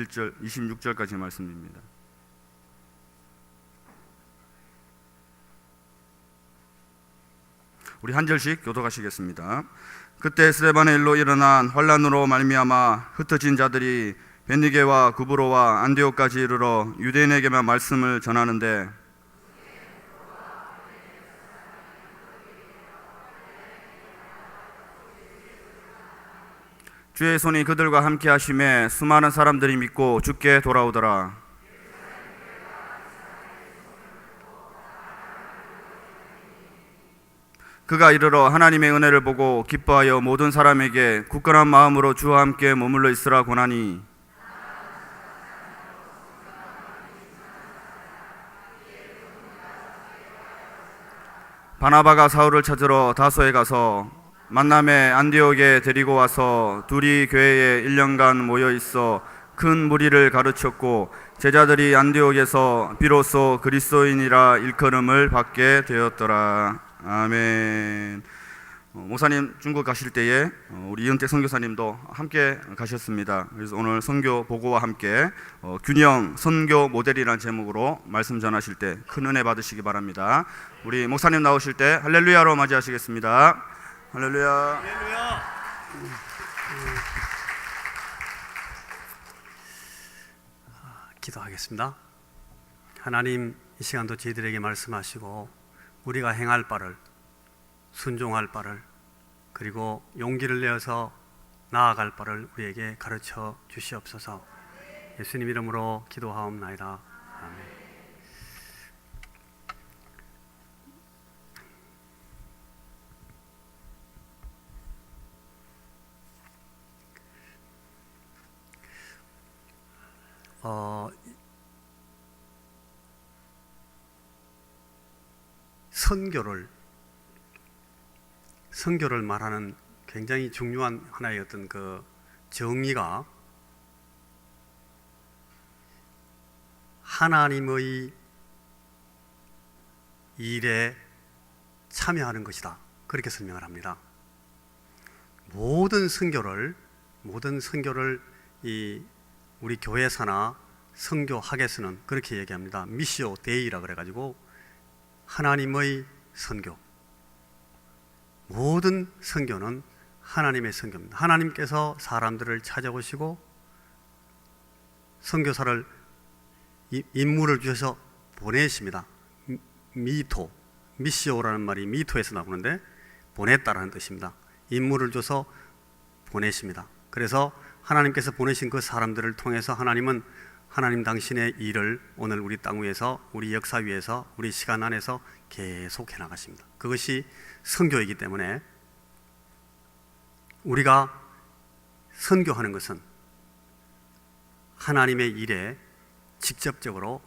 1절 26절까지 말씀입니다. 우리 한 절씩 교독하시겠습니다. 그때 스데반의 일로 일어난 환란으로 말미암아 흩어진 자들이 베니게와 구브로와 안디옥까지 이르러 유대인에게만 말씀을 전하는데 주의 손이 그들과 함께 하심에 수많은 사람들이 믿고 주께 돌아오더라. 그가 이르러 하나님의 은혜를 보고 기뻐하여 모든 사람에게 굳건한 마음으로 주와 함께 머물러 있으라 권하니 바나바가 사울을 찾으러 다소에 가서 만남에 안디옥에 데리고 와서 둘이 교회에 1년간 모여 있어 큰 무리를 가르쳤고 제자들이 안디옥에서 비로소 그리스도인이라 일컬음을 받게 되었더라. 아멘. 목사님 중국 가실 때에 우리 이은택 선교사님도 함께 가셨습니다. 그래서 오늘 선교 보고와 함께 균형 선교 모델이라는 제목으로 말씀 전하실 때 큰 은혜 받으시기 바랍니다. 우리 목사님 나오실 때 할렐루야로 맞이하시겠습니다. 할렐루야. 할렐루야. 기도하겠습니다. 하나님, 이 시간도 저희들에게 말씀하시고 우리가 행할 바를, 순종할 바를, 그리고 용기를 내어서 나아갈 바를 우리에게 가르쳐 주시옵소서. 예수님 이름으로 기도하옵나이다. 아멘. 선교를 말하는 굉장히 중요한 하나의 어떤 그 정의가 하나님의 일에 참여하는 것이다. 그렇게 설명을 합니다. 모든 선교를 우리 교회사나 선교학에서는 그렇게 얘기합니다. 미시오 데이라 그래가지고 하나님의 선교. 모든 선교는 하나님의 선교입니다. 하나님께서 사람들을 찾아오시고 선교사를 인물을 주셔서 보내십니다. 미시오라는 말이 미토에서 나오는데 보냈다라는 뜻입니다. 인물을 줘서 보내십니다. 그래서 하나님께서 보내신 그 사람들을 통해서 하나님은 하나님 당신의 일을 오늘 우리 땅 위에서, 우리 역사 위에서, 우리 시간 안에서 계속 해나가십니다. 그것이 선교이기 때문에 우리가 선교하는 것은 하나님의 일에 직접적으로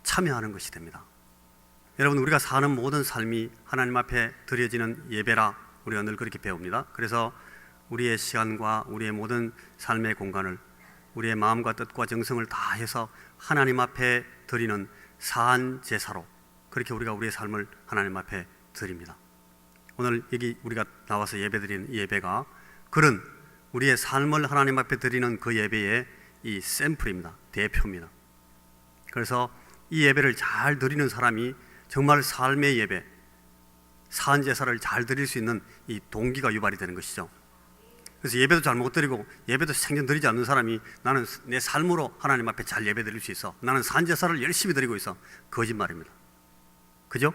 참여하는 것이 됩니다. 여러분, 우리가 사는 모든 삶이 하나님 앞에 드려지는 예배라 우리가 늘 그렇게 배웁니다. 그래서 우리의 시간과 우리의 모든 삶의 공간을 우리의 마음과 뜻과 정성을 다해서 하나님 앞에 드리는 사한 제사로 그렇게 우리가 우리의 삶을 하나님 앞에 드립니다. 오늘 여기 우리가 나와서 예배드리는 이 예배가 그런 우리의 삶을 하나님 앞에 드리는 그 예배의 이 샘플입니다. 대표입니다. 그래서 이 예배를 잘 드리는 사람이 정말 삶의 예배, 사한 제사를 잘 드릴 수 있는 이 동기가 유발이 되는 것이죠. 그래서 예배도 잘 못 드리고 예배도 생전 드리지 않는 사람이 나는 내 삶으로 하나님 앞에 잘 예배 드릴 수 있어, 나는 산제사를 열심히 드리고 있어, 거짓말입니다. 그죠?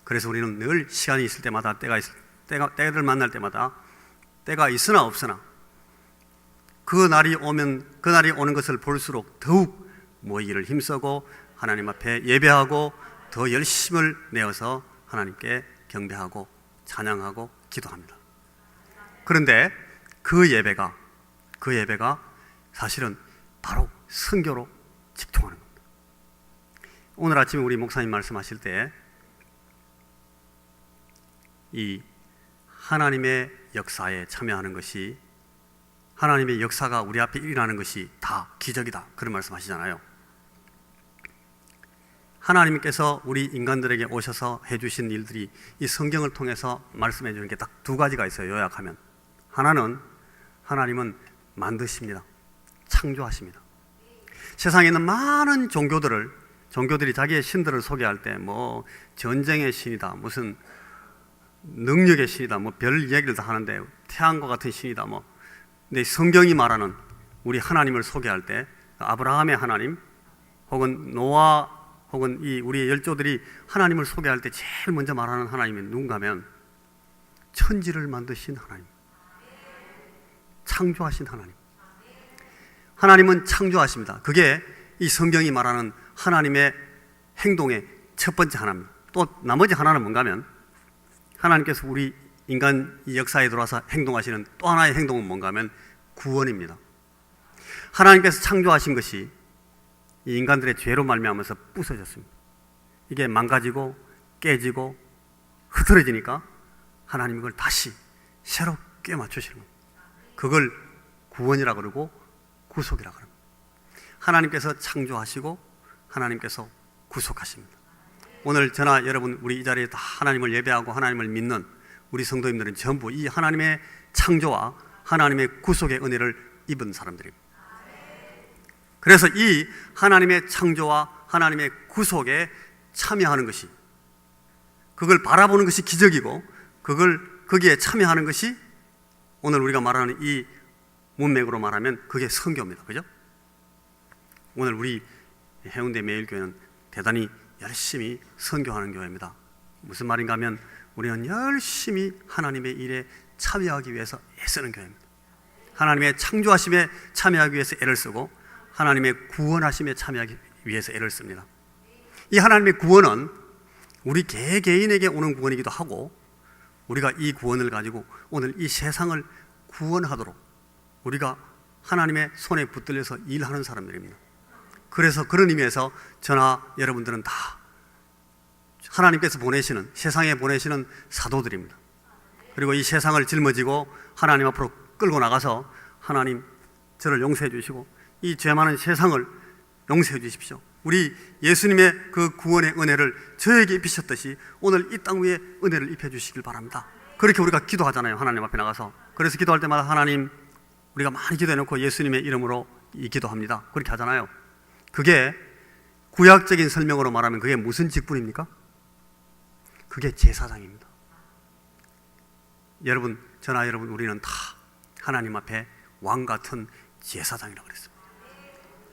그래서 우리는 늘 시간이 있을 때마다 때를 만날 때마다 때가 있으나 없으나 그 날이 오는 것을 볼수록 더욱 모이기를 힘쓰고 하나님 앞에 예배하고 더 열심을 내어서 하나님께 경배하고 찬양하고 기도합니다. 그런데 그 예배가 사실은 바로 선교로 직통하는 겁니다. 오늘 아침에 우리 목사님 말씀하실 때 이 하나님의 역사에 참여하는 것이, 하나님의 역사가 우리 앞에 일어나는 것이 다 기적이다, 그런 말씀하시잖아요. 하나님께서 우리 인간들에게 오셔서 해주신 일들이 이 성경을 통해서 말씀해 주는 게 딱 두 가지가 있어요. 요약하면 하나는 하나님은 만드십니다. 창조하십니다. 세상에 있는 많은 종교들이 자기의 신들을 소개할 때 뭐 전쟁의 신이다, 무슨 능력의 신이다, 뭐 별 이야기를 다 하는데 태양과 같은 신이다, 뭐. 근데 성경이 말하는 우리 하나님을 소개할 때 아브라함의 하나님, 혹은 노아, 혹은 이 우리의 열조들이 하나님을 소개할 때 제일 먼저 말하는 하나님이 누군가면 천지를 만드신 하나님, 창조하신 하나님. 하나님은 창조하십니다. 그게 이 성경이 말하는 하나님의 행동의 첫 번째 하나입니다. 또 나머지 하나는 뭔가 하면 하나님께서 우리 인간 이 역사에 들어와서 행동하시는 또 하나의 행동은 뭔가 하면 구원입니다. 하나님께서 창조하신 것이 이 인간들의 죄로 말미암아서 부서졌습니다. 이게 망가지고 깨지고 흐트러지니까 하나님이 그걸 다시 새롭게 맞추시는 겁니다. 그걸 구원이라고 그러고 구속이라고 합니다. 하나님께서 창조하시고 하나님께서 구속하십니다. 오늘 저나 여러분 우리 이 자리에 다 하나님을 예배하고 하나님을 믿는 우리 성도님들은 전부 이 하나님의 창조와 하나님의 구속의 은혜를 입은 사람들입니다. 그래서 이 하나님의 창조와 하나님의 구속에 참여하는 것이, 그걸 바라보는 것이 기적이고 거기에 참여하는 것이 오늘 우리가 말하는 이 문맥으로 말하면 그게 선교입니다. 그죠? 오늘 우리 해운대 매일교회는 대단히 열심히 선교하는 교회입니다. 무슨 말인가 하면 우리는 열심히 하나님의 일에 참여하기 위해서 애쓰는 교회입니다. 하나님의 창조하심에 참여하기 위해서 애를 쓰고 하나님의 구원하심에 참여하기 위해서 애를 씁니다. 이 하나님의 구원은 우리 개개인에게 오는 구원이기도 하고 우리가 이 구원을 가지고 오늘 이 세상을 구원하도록 우리가 하나님의 손에 붙들려서 일하는 사람들입니다. 그래서 그런 의미에서 저나 여러분들은 다 하나님께서 보내시는, 세상에 보내시는 사도들입니다. 그리고 이 세상을 짊어지고 하나님 앞으로 끌고 나가서 하나님 저를 용서해 주시고 이 죄 많은 세상을 용서해 주십시오. 우리 예수님의 그 구원의 은혜를 저에게 입히셨듯이 오늘 이 땅 위에 은혜를 입혀 주시길 바랍니다. 그렇게 우리가 기도하잖아요. 하나님 앞에 나가서. 그래서 기도할 때마다 하나님, 우리가 많이 기도해놓고 예수님의 이름으로 이 기도합니다. 그렇게 하잖아요. 그게 구약적인 설명으로 말하면 그게 무슨 직분입니까? 그게 제사장입니다. 여러분, 저나 여러분 우리는 다 하나님 앞에 왕 같은 제사장이라고 그랬습니다.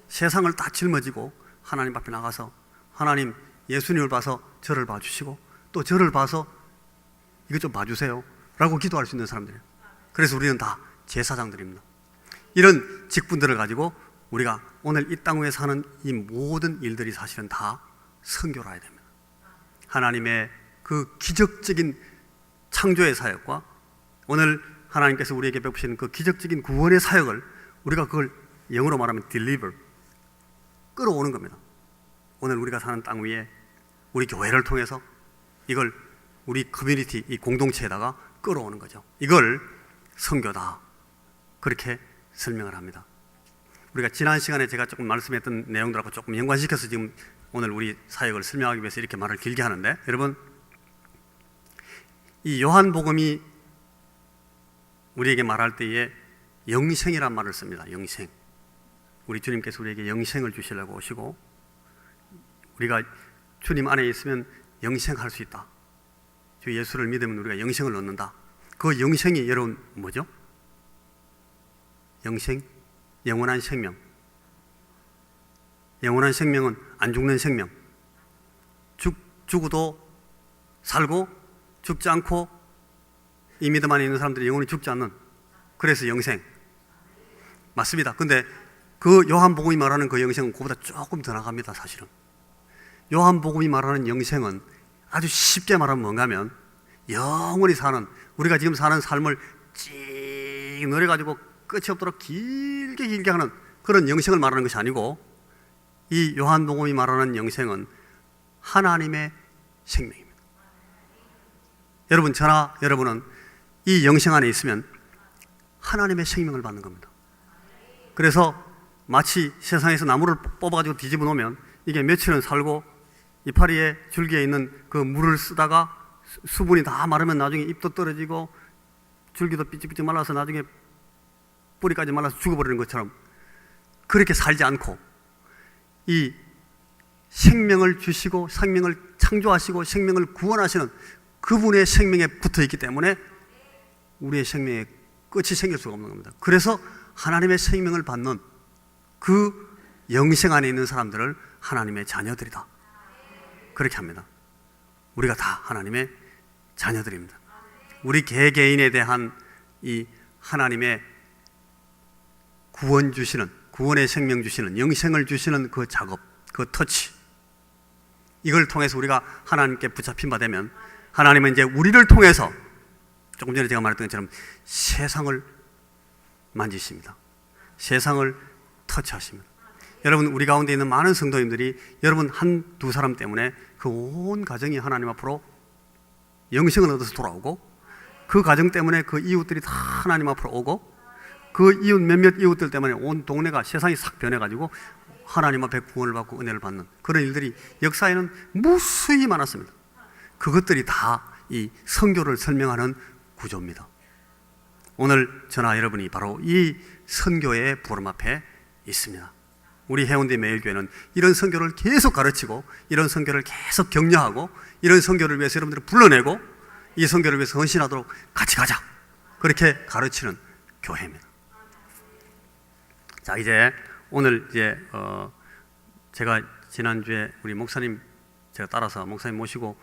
세상을 다 짊어지고 하나님 앞에 나가서 하나님, 예수님을 봐서 저를 봐주시고 또 저를 봐서 이것 좀 봐주세요 라고 기도할 수 있는 사람들이에요. 그래서 우리는 다 제사장들입니다. 이런 직분들을 가지고 우리가 오늘 이 땅 위에 사는 이 모든 일들이 사실은 다 선교라야 됩니다. 하나님의 그 기적적인 창조의 사역과 오늘 하나님께서 우리에게 베푸시는 그 기적적인 구원의 사역을 우리가 그걸 영어로 말하면 deliver, 끌어오는 겁니다. 오늘 우리가 사는 땅 위에 우리 교회를 통해서 이걸 우리 커뮤니티, 이 공동체에다가 끌어오는 거죠. 이걸 선교다, 그렇게 설명을 합니다. 우리가 지난 시간에 제가 조금 말씀했던 내용들하고 조금 연관시켜서 지금 오늘 우리 사역을 설명하기 위해서 이렇게 말을 길게 하는데, 여러분, 이 요한복음이 우리에게 말할 때에 영생이란 말을 씁니다. 영생. 우리 주님께서 우리에게 영생을 주시려고 오시고 우리가 주님 안에 있으면 영생할 수 있다. 주 예수를 믿으면 우리가 영생을 얻는다. 그 영생이 여러분 뭐죠? 영생, 영원한 생명. 영원한 생명은 안 죽는 생명. 죽어도 살고 죽지 않고 이 믿음 안에 있는 사람들이 영원히 죽지 않는, 그래서 영생. 맞습니다. 근데 그 요한복음이 말하는 그 영생은 그보다 조금 더 나갑니다. 사실은 요한복음이 말하는 영생은 아주 쉽게 말하면 뭔가 하면 영원히 사는, 우리가 지금 사는 삶을 찡 늘어가지고 끝이 없도록 길게 하는 그런 영생을 말하는 것이 아니고, 이 요한복음이 말하는 영생은 하나님의 생명입니다. 여러분, 저나 여러분은 이 영생 안에 있으면 하나님의 생명을 받는 겁니다. 그래서 마치 세상에서 나무를 뽑아가지고 뒤집어 놓으면 이게 며칠은 살고 이파리에 줄기에 있는 그 물을 쓰다가 수분이 다 마르면 나중에 잎도 떨어지고 줄기도 삐찍삐찍 말라서 나중에 뿌리까지 말라서 죽어버리는 것처럼 그렇게 살지 않고 이 생명을 주시고 생명을 창조하시고 생명을 구원하시는 그분의 생명에 붙어 있기 때문에 우리의 생명에 끝이 생길 수가 없는 겁니다. 그래서 하나님의 생명을 받는 그 영생 안에 있는 사람들을 하나님의 자녀들이다, 그렇게 합니다. 우리가 다 하나님의 자녀들입니다. 우리 개개인에 대한 이 하나님의 구원 주시는, 구원의 생명 주시는, 영생을 주시는 그 작업, 그 터치, 이걸 통해서 우리가 하나님께 붙잡힌 바 되면 하나님은 이제 우리를 통해서 조금 전에 제가 말했던 것처럼 세상을 만지십니다. 세상을 터치하십니다. 여러분, 우리 가운데 있는 많은 성도님들이 여러분 한두 사람 때문에 그 온 가정이 하나님 앞으로 영생을 얻어서 돌아오고, 그 가정 때문에 그 이웃들이 다 하나님 앞으로 오고, 그 이웃 몇몇 이웃들 때문에 온 동네가, 세상이 싹 변해가지고 하나님 앞에 구원을 받고 은혜를 받는 그런 일들이 역사에는 무수히 많았습니다. 그것들이 다 이 선교를 설명하는 구조입니다. 오늘 저나 여러분이 바로 이 선교의 부름 앞에 있습니다. 우리 해운대 매일교회는 이런 선교를 계속 가르치고, 이런 선교를 계속 격려하고, 이런 선교를 위해서 여러분들을 불러내고, 이 선교를 위해서 헌신하도록 같이 가자, 그렇게 가르치는 교회입니다. 자, 이제 오늘 이제 제가 지난주에 우리 목사님 제가 따라서 목사님 모시고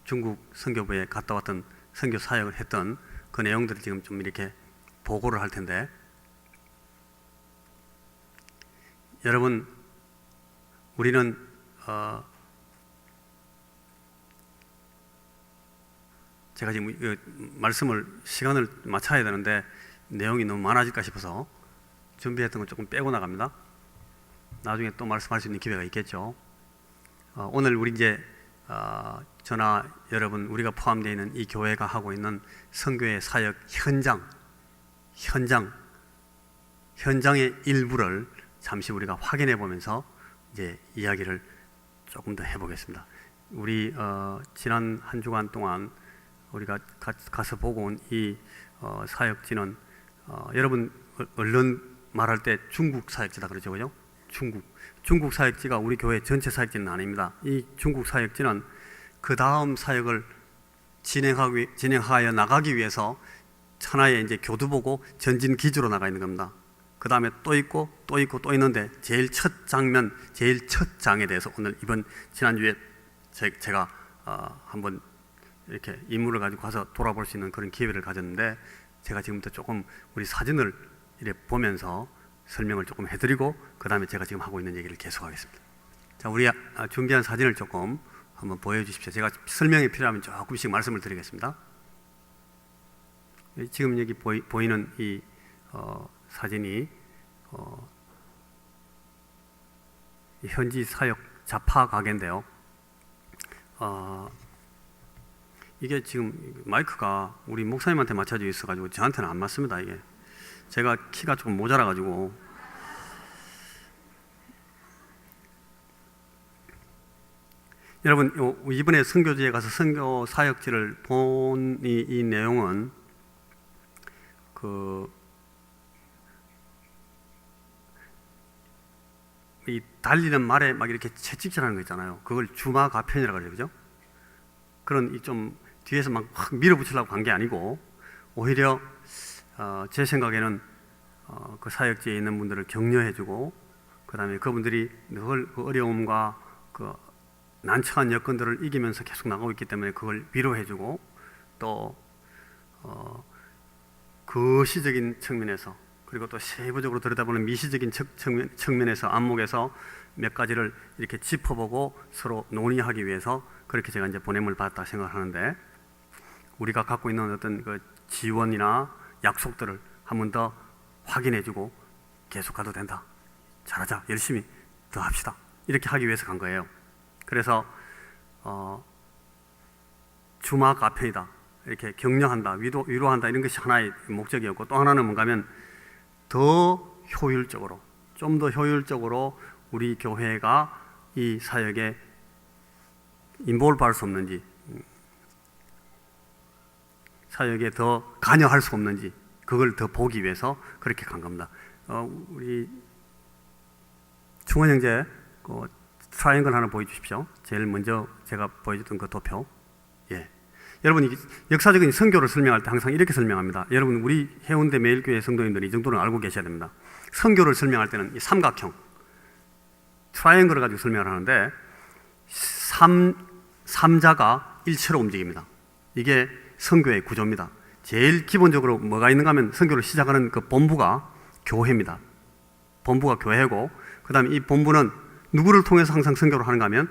중국 선교부에 갔다 왔던 선교 사역을 했던 그 내용들을 지금 좀 이렇게 보고를 할 텐데, 여러분, 우리는 제가 지금 말씀을 시간을 맞춰야 되는데 내용이 너무 많아질까 싶어서 준비했던 거 조금 빼고 나갑니다. 나중에 또 말씀할 수 있는 기회가 있겠죠. 오늘 우리 이제 저나 여러분, 우리가 포함되어 있는 이 교회가 하고 있는 선교의 사역 현장의 일부를 잠시 우리가 확인해 보면서 이제 이야기를 조금 더 해보겠습니다. 우리 지난 한 주간 동안 우리가 가서 보고 온 이 사역지는 여러분 얼른 말할 때 중국 사역지다 그러죠, 그죠? 중국 사역지가 우리 교회 전체 사역지는 아닙니다. 이 중국 사역지는 그 다음 사역을 진행하여 나가기 위해서 하나의 이제 교두보고 전진 기지로 나가 있는 겁니다. 그 다음에 또 있고 또 있고 또 있는데, 제일 첫 장면, 제일 첫 장에 대해서 오늘 지난주에 제가 한번 이렇게 인물을 가지고 가서 돌아볼 수 있는 그런 기회를 가졌는데, 제가 지금부터 조금 우리 사진을 이렇게 보면서 설명을 조금 해드리고 그 다음에 제가 지금 하고 있는 얘기를 계속하겠습니다. 자, 우리 준비한 사진을 조금 한번 보여주십시오. 제가 설명이 필요하면 조금씩 말씀을 드리겠습니다. 지금 여기 보이는 이 사진이 현지 사역 자파 가게인데요. 이게 지금 마이크가 우리 목사님한테 맞춰져 있어가지고 저한테는 안 맞습니다. 이게 제가 키가 조금 모자라가지고. 여러분, 이번에 선교지에 가서 선교 사역지를 본 이 내용은 이 달리는 말에 막 이렇게 채찍질하는 거 있잖아요. 그걸 주마가편이라고 그러죠, 그죠? 그런 이 좀 뒤에서 막 확 밀어붙이려고 간 게 아니고, 오히려 제 생각에는 그 사역지에 있는 분들을 격려해주고, 그 다음에 그분들이 늘 그 어려움과 그 난처한 여건들을 이기면서 계속 나가고 있기 때문에 그걸 위로해주고, 또 그 시적인 측면에서, 그리고 또 세부적으로 들여다보는 미시적인 측면에서, 안목에서 몇 가지를 이렇게 짚어보고 서로 논의하기 위해서 그렇게 제가 이제 보냄을 받았다 생각하는데, 우리가 갖고 있는 어떤 그 지원이나 약속들을 한 번 더 확인해주고 계속 가도 된다, 잘하자, 열심히 더 합시다, 이렇게 하기 위해서 간 거예요. 그래서 주마가편이다, 이렇게 격려한다, 위로한다, 이런 것이 하나의 목적이었고, 또 하나는 뭔가 하면 더 효율적으로, 좀 더 효율적으로 우리 교회가 이 사역에 인볼브할 수 없는지, 사역에 더 관여할 수 없는지, 그걸 더 보기 위해서 그렇게 간 겁니다. 우리 충원 형제 그 트라이앵글 하나 보여주십시오. 제일 먼저 제가 보여줬던 그 도표. 예. 여러분, 이 역사적인 선교를 설명할 때 항상 이렇게 설명합니다. 여러분, 우리 해운대 매일교회 성도님들이 이 정도는 알고 계셔야 됩니다. 선교를 설명할 때는 이 삼각형, 트라이앵글을 가지고 설명을 하는데 삼자가 일체로 움직입니다. 이게 선교의 구조입니다. 제일 기본적으로 뭐가 있는가 하면 선교를 시작하는 그 본부가 교회입니다. 본부가 교회고, 그 다음에 이 본부는 누구를 통해서 항상 선교를 하는가 하면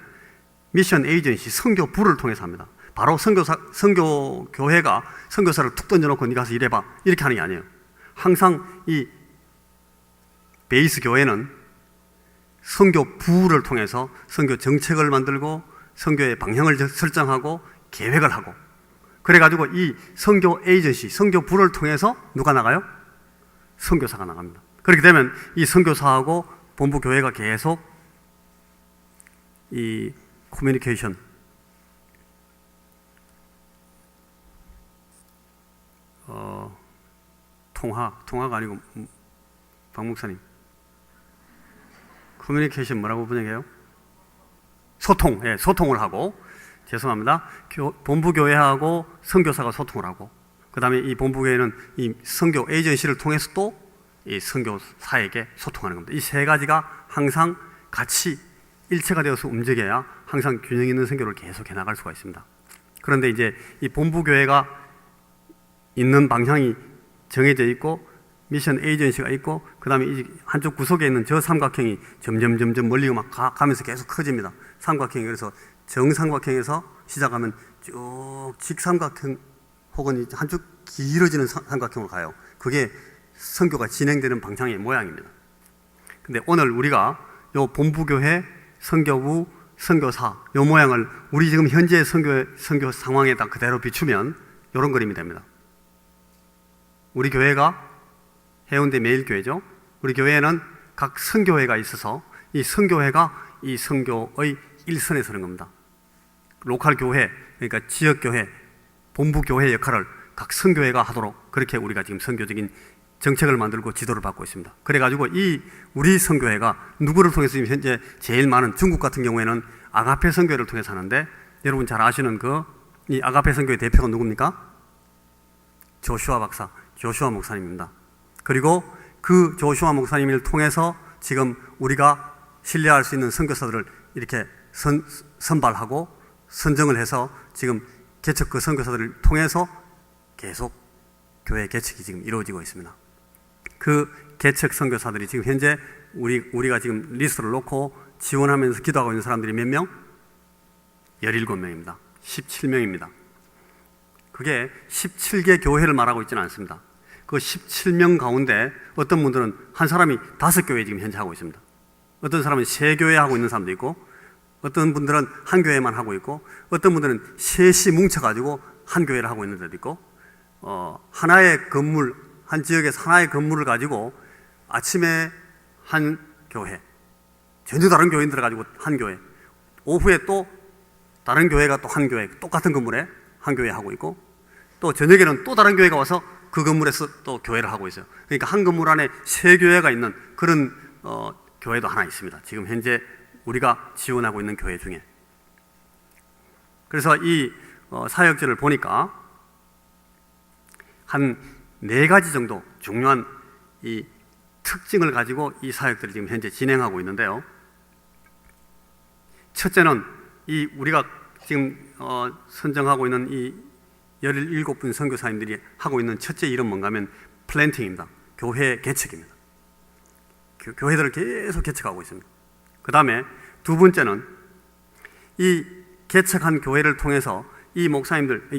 미션 에이전시, 선교부를 통해서 합니다. 바로 선교교회가 선교사를 툭 던져놓고 네가 가서 일해봐 이렇게 하는 게 아니에요. 항상 이 베이스 교회는 선교부를 통해서 선교 정책을 만들고 선교의 방향을 설정하고 계획을 하고, 그래가지고 이 선교 에이전시, 선교부를 통해서 누가 나가요? 선교사가 나갑니다. 그렇게 되면 이 선교사하고 본부 교회가 계속 이 커뮤니케이션, 통화가 아니고 박 목사님, 커뮤니케이션 뭐라고 번역해요? 소통, 예, 소통을 하고, 죄송합니다. 본부 교회하고 선교사가 소통을 하고, 그 다음에 이 본부 교회는 이 선교 에이전시를 통해서 또 이 선교사에게 소통하는 겁니다. 이 세 가지가 항상 같이 일체가 되어서 움직여야 항상 균형 있는 선교를 계속해 나갈 수가 있습니다. 그런데 이제 이 본부 교회가 있는 방향이 정해져 있고 미션 에이전시가 있고, 그 다음에 이 한쪽 구석에 있는 저 삼각형이 점점 멀리 막 가면서 계속 커집니다. 삼각형이 그래서 정삼각형에서 시작하면 쭉 직삼각형 혹은 한쪽 길어지는 삼각형으로 가요. 그게 선교가 진행되는 방향의 모양입니다. 근데 오늘 우리가 요 본부교회, 선교부, 선교사 요 모양을 우리 지금 현재 선교 상황에다 그대로 비추면 이런 그림이 됩니다. 우리 교회가 해운대 매일교회죠. 우리 교회에는 각 선교회가 있어서 이 선교회가 이 선교의 일선에 서는 겁니다. 로컬 교회, 그러니까 지역교회, 본부교회 역할을 각 선교회가 하도록 그렇게 우리가 지금 선교적인 정책을 만들고 지도를 받고 있습니다. 그래가지고 이 우리 선교회가 누구를 통해서 지금 현재 제일 많은, 중국 같은 경우에는 아가페 선교회를 통해서 하는데, 여러분 잘 아시는 이 아가페 선교회 대표가 누굽니까? 조슈아 박사, 조슈아 목사님입니다. 그리고 그 조슈아 목사님을 통해서 지금 우리가 신뢰할 수 있는 선교사들을 이렇게 선발하고 선정을 해서 지금 개척 그 선교사들을 통해서 계속 교회 개척이 지금 이루어지고 있습니다. 그 개척 선교사들이 지금 현재 우리가 지금 리스트를 놓고 지원하면서 기도하고 있는 사람들이 몇 명? 17명입니다. 17명입니다. 그게 17개 교회를 말하고 있지는 않습니다. 그 17명 가운데 어떤 분들은 한 사람이 5교회 지금 현재 하고 있습니다. 어떤 사람은 3교회 하고 있는 사람도 있고, 어떤 분들은 한 교회만 하고 있고, 어떤 분들은 셋이 뭉쳐가지고 한 교회를 하고 있는 데도 있고, 하나의 건물, 한 지역에서 하나의 건물을 가지고 아침에 한 교회, 전혀 다른 교인들을 가지고 한 교회, 오후에 또 다른 교회가 또 한 교회, 똑같은 건물에 한 교회 하고 있고, 또 저녁에는 또 다른 교회가 와서 그 건물에서 또 교회를 하고 있어요. 그러니까 한 건물 안에 3교회가 있는 그런 교회도 하나 있습니다. 지금 현재 우리가 지원하고 있는 교회 중에. 그래서 이 사역지를 보니까 한 4가지 정도 중요한 이 특징을 가지고 이 사역들을 지금 현재 진행하고 있는데요. 첫째는 이 우리가 지금 선정하고 있는 이 17분 선교사님들이 하고 있는 첫째 일은 뭔가 하면 플랜팅입니다. 교회 개척입니다. 교회들을 계속 개척하고 있습니다. 그 다음에 두 번째는 이 개척한 교회를 통해서 이 목사님들,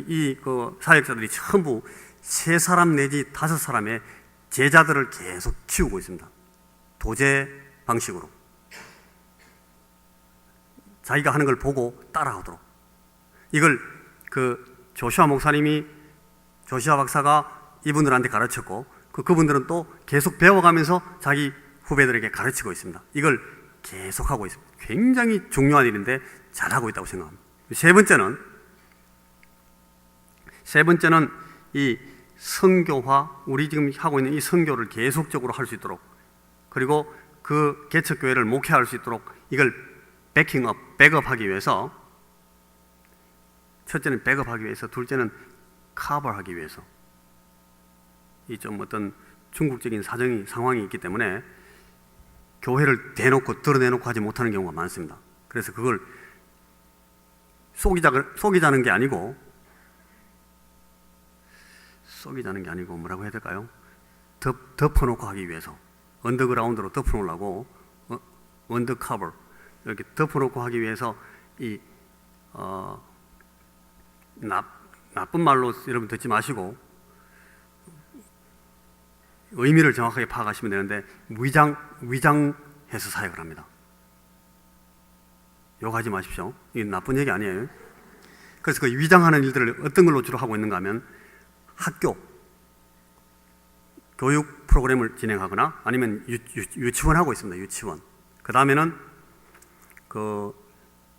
그 사역자들이 전부 3사람 내지 5사람의 제자들을 계속 키우고 있습니다. 도제 방식으로. 자기가 하는 걸 보고 따라하도록. 이걸 조슈아 목사님이, 조슈아 박사가 이분들한테 가르쳤고, 그분들은 또 계속 배워가면서 자기 후배들에게 가르치고 있습니다. 이걸 계속하고 있습니다. 굉장히 중요한 일인데 잘하고 있다고 생각합니다. 세 번째는 이 선교화, 우리 지금 하고 있는 이 선교를 계속적으로 할 수 있도록, 그리고 그 개척교회를 목회할 수 있도록 이걸 백업하기 위해서, 첫째는 백업하기 위해서, 둘째는 커버하기 위해서, 이 좀 어떤 중국적인 상황이 있기 때문에 교회를 드러내놓고 하지 못하는 경우가 많습니다. 그래서 그걸 속이자는 게 아니고 뭐라고 해야 될까요? 덮어놓고 하기 위해서, 언더그라운드로 덮어놓으려고, 언더커버, 이렇게 덮어놓고 하기 위해서 나쁜 말로 여러분 듣지 마시고 의미를 정확하게 파악하시면 되는데, 위장해서 사역을 합니다. 욕하지 마십시오. 이게 나쁜 얘기 아니에요. 그래서 그 위장하는 일들을 어떤 걸로 주로 하고 있는가 하면, 학교 교육 프로그램을 진행하거나 아니면 유치원 하고 있습니다. 유치원. 그 다음에는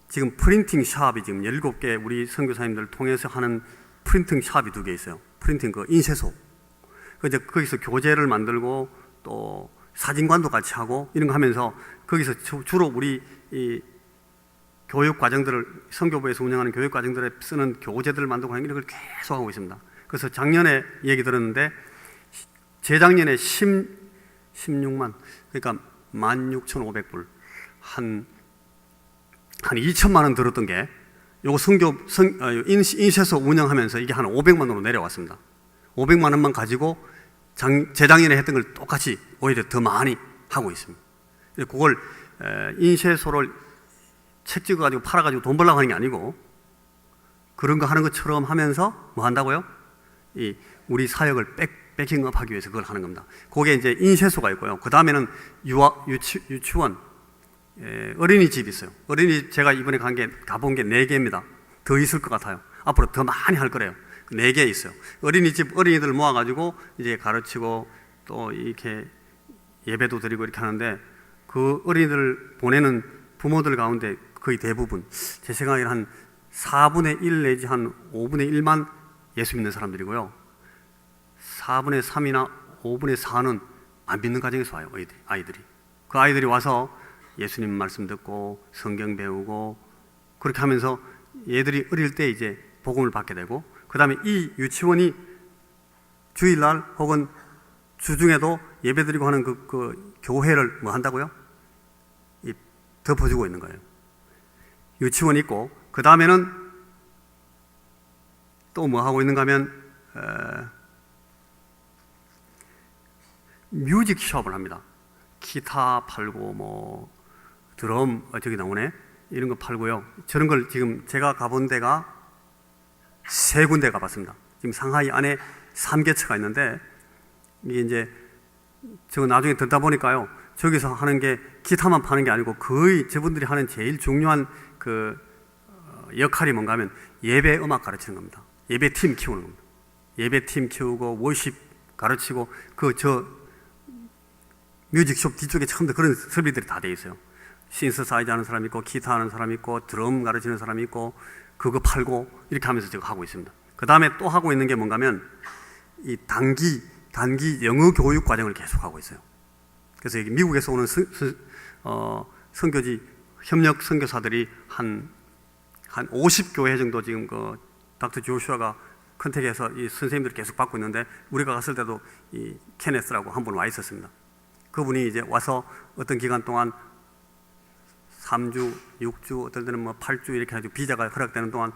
지금 프린팅 샵이 지금 17개 우리 선교사님들 통해서 하는 프린팅 샵이 2개 있어요. 프린팅 인쇄소. 이제 거기서 교재를 만들고 또 사진관도 같이 하고 이런 거 하면서 거기서 주로 우리 이 교육 과정들을, 선교부에서 운영하는 교육 과정들에 쓰는 교재들을 만들고 하는 걸 계속 하고 있습니다. 그래서 작년에 얘기 들었는데, 재작년에 16만, 그러니까 16,500불, 한 2천만 원 들었던 게 요거 인쇄소 운영하면서 이게 한 500만 원으로 내려왔습니다. 500만 원만 가지고 재작년에 했던 걸 똑같이 오히려 더 많이 하고 있습니다. 그걸 인쇄소를 책 찍어가지고 팔아가지고 돈 벌려고 하는 게 아니고, 그런 거 하는 것처럼 하면서 뭐 한다고요? 우리 사역을 백킹업 하기 위해서 그걸 하는 겁니다. 그게 이제 인쇄소가 있고요. 그 다음에는 유치원, 어린이집이 있어요. 제가 이번에 가본 게 4개입니다. 더 있을 것 같아요. 앞으로 더 많이 할 거래요. 4개 있어요. 어린이집 어린이들 모아가지고 이제 가르치고 또 이렇게 예배도 드리고 이렇게 하는데, 그 어린이들 보내는 부모들 가운데 거의 대부분, 제 생각에는 한 4분의 1 내지 한 5분의 1만 예수 믿는 사람들이고요. 4분의 3이나 5분의 4는 안 믿는 가정에서 와요. 아이들이. 그 아이들이 와서 예수님 말씀 듣고 성경 배우고 그렇게 하면서 얘들이 어릴 때 이제 복음을 받게 되고, 그 다음에 이 유치원이 주일날 혹은 주중에도 예배드리고 하는 그 교회를 뭐 한다고요? 덮어주고 있는 거예요. 유치원이 있고, 그 다음에는 또 뭐 하고 있는가 하면 뮤직숍을 합니다. 기타 팔고 뭐 드럼 저기 나오네, 이런 거 팔고요. 저런 걸 지금 제가 가본 데가 3군데 가봤습니다. 지금 상하이 안에 3개처가 있는데, 이게 이제 저거 나중에 듣다 보니까요, 저기서 하는 게 기타만 파는 게 아니고 거의 저분들이 하는 제일 중요한 그 역할이 뭔가 하면 예배 음악 가르치는 겁니다. 예배팀 키우는 겁니다. 예배팀 키우고 워십 가르치고, 뮤직숍 뒤쪽에 처음부터 그런 설비들이 다 돼 있어요. 신서사이즈 하는 사람 있고, 기타 하는 사람 있고, 드럼 가르치는 사람 있고, 그거 팔고 이렇게 하면서 제가 하고 있습니다. 그 다음에 또 하고 있는 게 뭔가 하면 이 단기 영어 교육 과정을 계속 하고 있어요. 그래서 여기 미국에서 오는 선교지 협력 선교사들이 한 50교회 정도 지금 그 닥터 조슈아가 컨택해서 이 선생님들을 계속 받고 있는데, 우리가 갔을 때도 이 케네스라고 한 분 와 있었습니다. 그분이 이제 와서 어떤 기간 동안 3주, 6주, 어떨 때는 뭐 8주 이렇게 해가지고 비자가 허락되는 동안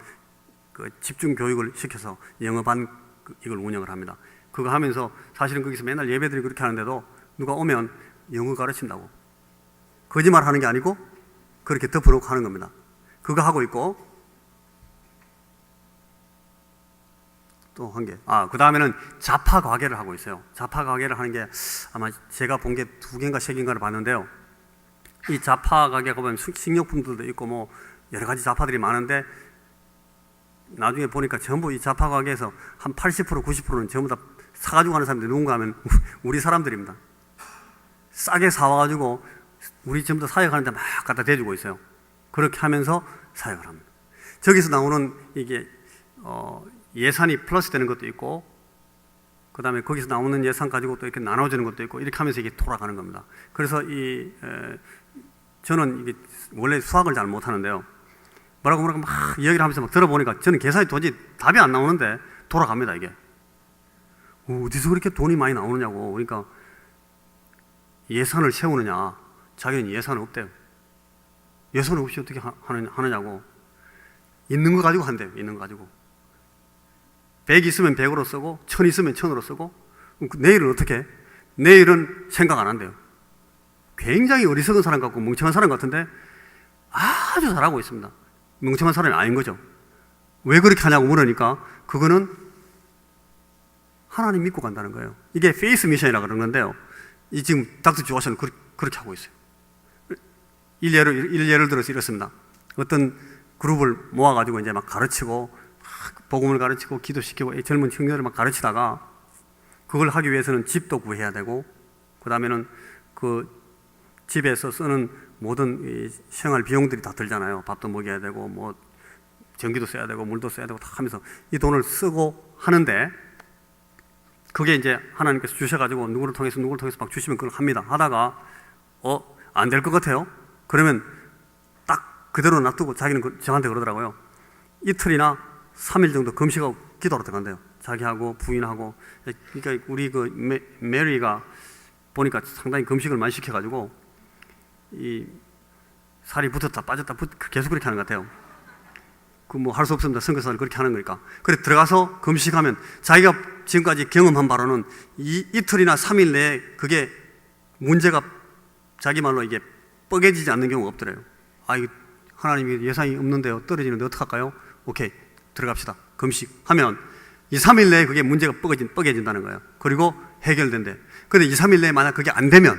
그 집중 교육을 시켜서 영어반 이걸 운영을 합니다. 그거 하면서 사실은 거기서 맨날 예배드리고 그렇게 하는데도 누가 오면 영어 가르친다고 거짓말 하는 게 아니고 그렇게 덮어놓고 하는 겁니다. 그거 하고 있고, 또 한 개. 그 다음에는 자파 과계를 하고 있어요. 자파 과계를 하는 게 아마 제가 본 게 2개인가 3개인가를 봤는데요. 이 자파 가게 보면 식료품들도 있고 뭐 여러 가지 자파들이 많은데, 나중에 보니까 전부 이 자파 가게에서 한 80% 90%는 전부 다 사가지고 가는 사람들이 누군가 하면 우리 사람들입니다. 싸게 사와가지고 우리 전부 다 사역하는데 막 갖다 대주고 있어요. 그렇게 하면서 사역을 합니다. 저기서 나오는 이게 예산이 플러스 되는 것도 있고, 그 다음에 거기서 나오는 예산 가지고 또 이렇게 나눠주는 것도 있고 이렇게 하면서 이게 돌아가는 겁니다. 그래서 저는 이게 원래 수학을 잘 못하는데요. 뭐라고 막 이야기를 하면서 막 들어보니까 저는 계산이 도저히 답이 안 나오는데 돌아갑니다, 이게. 어디서 그렇게 돈이 많이 나오느냐고. 그러니까 예산을 세우느냐. 자기는 예산 없대요. 예산 없이 어떻게 하느냐고. 있는 거 가지고 한대요, 있는 거 가지고. 100 있으면 100으로 쓰고 1000 있으면 1000으로 쓰고 내일은 어떻게 해? 내일은 생각 안 한대요. 굉장히 어리석은 사람 같고 멍청한 사람 같은데 아주 잘하고 있습니다. 멍청한 사람이 아닌 거죠. 왜 그렇게 하냐고 물으니까 그거는 하나님 믿고 간다는 거예요. 이게 페이스 미션이라고 그러는 건데요. 이 지금 닥터 조아시는 그렇게 하고 있어요. 예를 들어서 이렇습니다. 어떤 그룹을 모아가지고 이제 막 가르치고 복음을 가르치고 기도시키고 젊은 청년을 막 가르치다가 그걸 하기 위해서는 집도 구해야 되고 그 다음에는 그 집에서 쓰는 모든 이 생활 비용들이 다 들잖아요. 밥도 먹여야 되고 뭐 전기도 써야 되고 물도 써야 되고 다 하면서 이 돈을 쓰고 하는데 그게 이제 하나님께서 주셔가지고 누구를 통해서 막 주시면 그걸 합니다. 하다가 안 될 것 같아요. 그러면 딱 그대로 놔두고 자기는 저한테 그러더라고요. 이틀이나 3일 정도 금식하고 기도하러 들어간대요. 자기하고 부인하고. 그러니까 우리 그 메리가 보니까 상당히 금식을 많이 시켜가지고 이 살이 붙었다 빠졌다 계속 그렇게 하는 것 같아요. 그 뭐 할 수 없습니다. 선교사를 그렇게 하는 거니까. 그래 들어가서 금식하면 자기가 지금까지 경험한 바로는 이틀이나 3일 내에 그게 문제가 자기 말로 이게 뻐개지지 않는 경우가 없더래요. 이거 하나님이 예산이 없는데요. 떨어지는데 어떡할까요? 오케이. 들어갑시다. 금식하면 2, 3일 내에 그게 문제가 뻐개진다는 거예요. 그리고 해결된대. 근데 2, 3일 내에 만약 그게 안 되면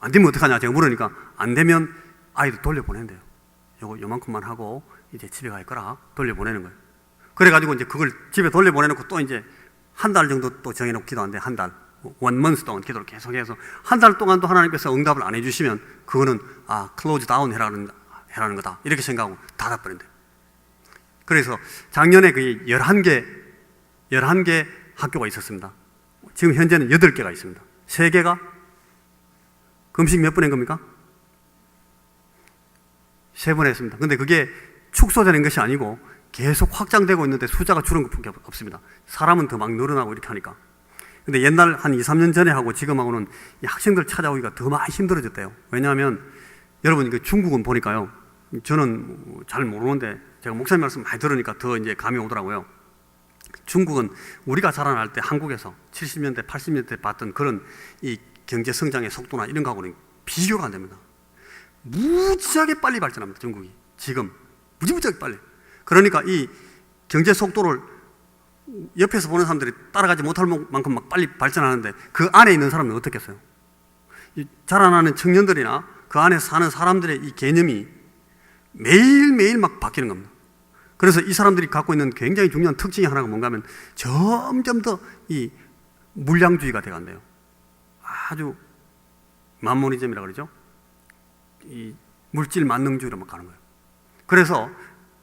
어떡하냐 제가 물으니까 안 되면 아이들 돌려보낸대요. 요만큼만 하고 이제 집에 갈 거라 돌려보내는 거예요. 그래가지고 이제 그걸 집에 돌려보내놓고 또 이제 한 달 정도 또 정해놓고 기도하는데 한 달, 1 month 동안 기도를 계속해서 한 달 동안도 하나님께서 응답을 안 해주시면 그거는 close down 해라는 거다. 이렇게 생각하고 닫아버린대요. 그래서 작년에 그 11개 학교가 있었습니다. 지금 현재는 8개가 있습니다. 3개가 금식 몇 번 한 겁니까? 3번 했습니다. 근데 그게 축소되는 것이 아니고 계속 확장되고 있는데 숫자가 줄은 것밖에 없습니다. 사람은 더 막 늘어나고 이렇게 하니까. 근데 옛날 한 2, 3년 전에 하고 지금하고는 이 학생들 찾아오기가 더 많이 힘들어졌대요. 왜냐하면 여러분 중국은 보니까요. 저는 잘 모르는데 제가 목사님 말씀 많이 들으니까 더 이제 감이 오더라고요. 중국은 우리가 자라날 때 한국에서 70년대, 80년대 봤던 그런 이 경제 성장의 속도나 이런 거하고는 비교가 안 됩니다. 무지하게 빨리 발전합니다. 중국이 지금 무지무지하게 빨리. 그러니까 이 경제 속도를 옆에서 보는 사람들이 따라가지 못할 만큼 막 빨리 발전하는데 그 안에 있는 사람은 어떻겠어요? 이 자라나는 청년들이나 그 안에 사는 사람들의 이 개념이 매일매일 막 바뀌는 겁니다. 그래서 이 사람들이 갖고 있는 굉장히 중요한 특징이 하나가 뭔가 하면 점점 더 이 물량주의가 돼간대요. 아주 만모니즘이라고 그러죠. 이 물질 만능주의로 막 가는 거예요. 그래서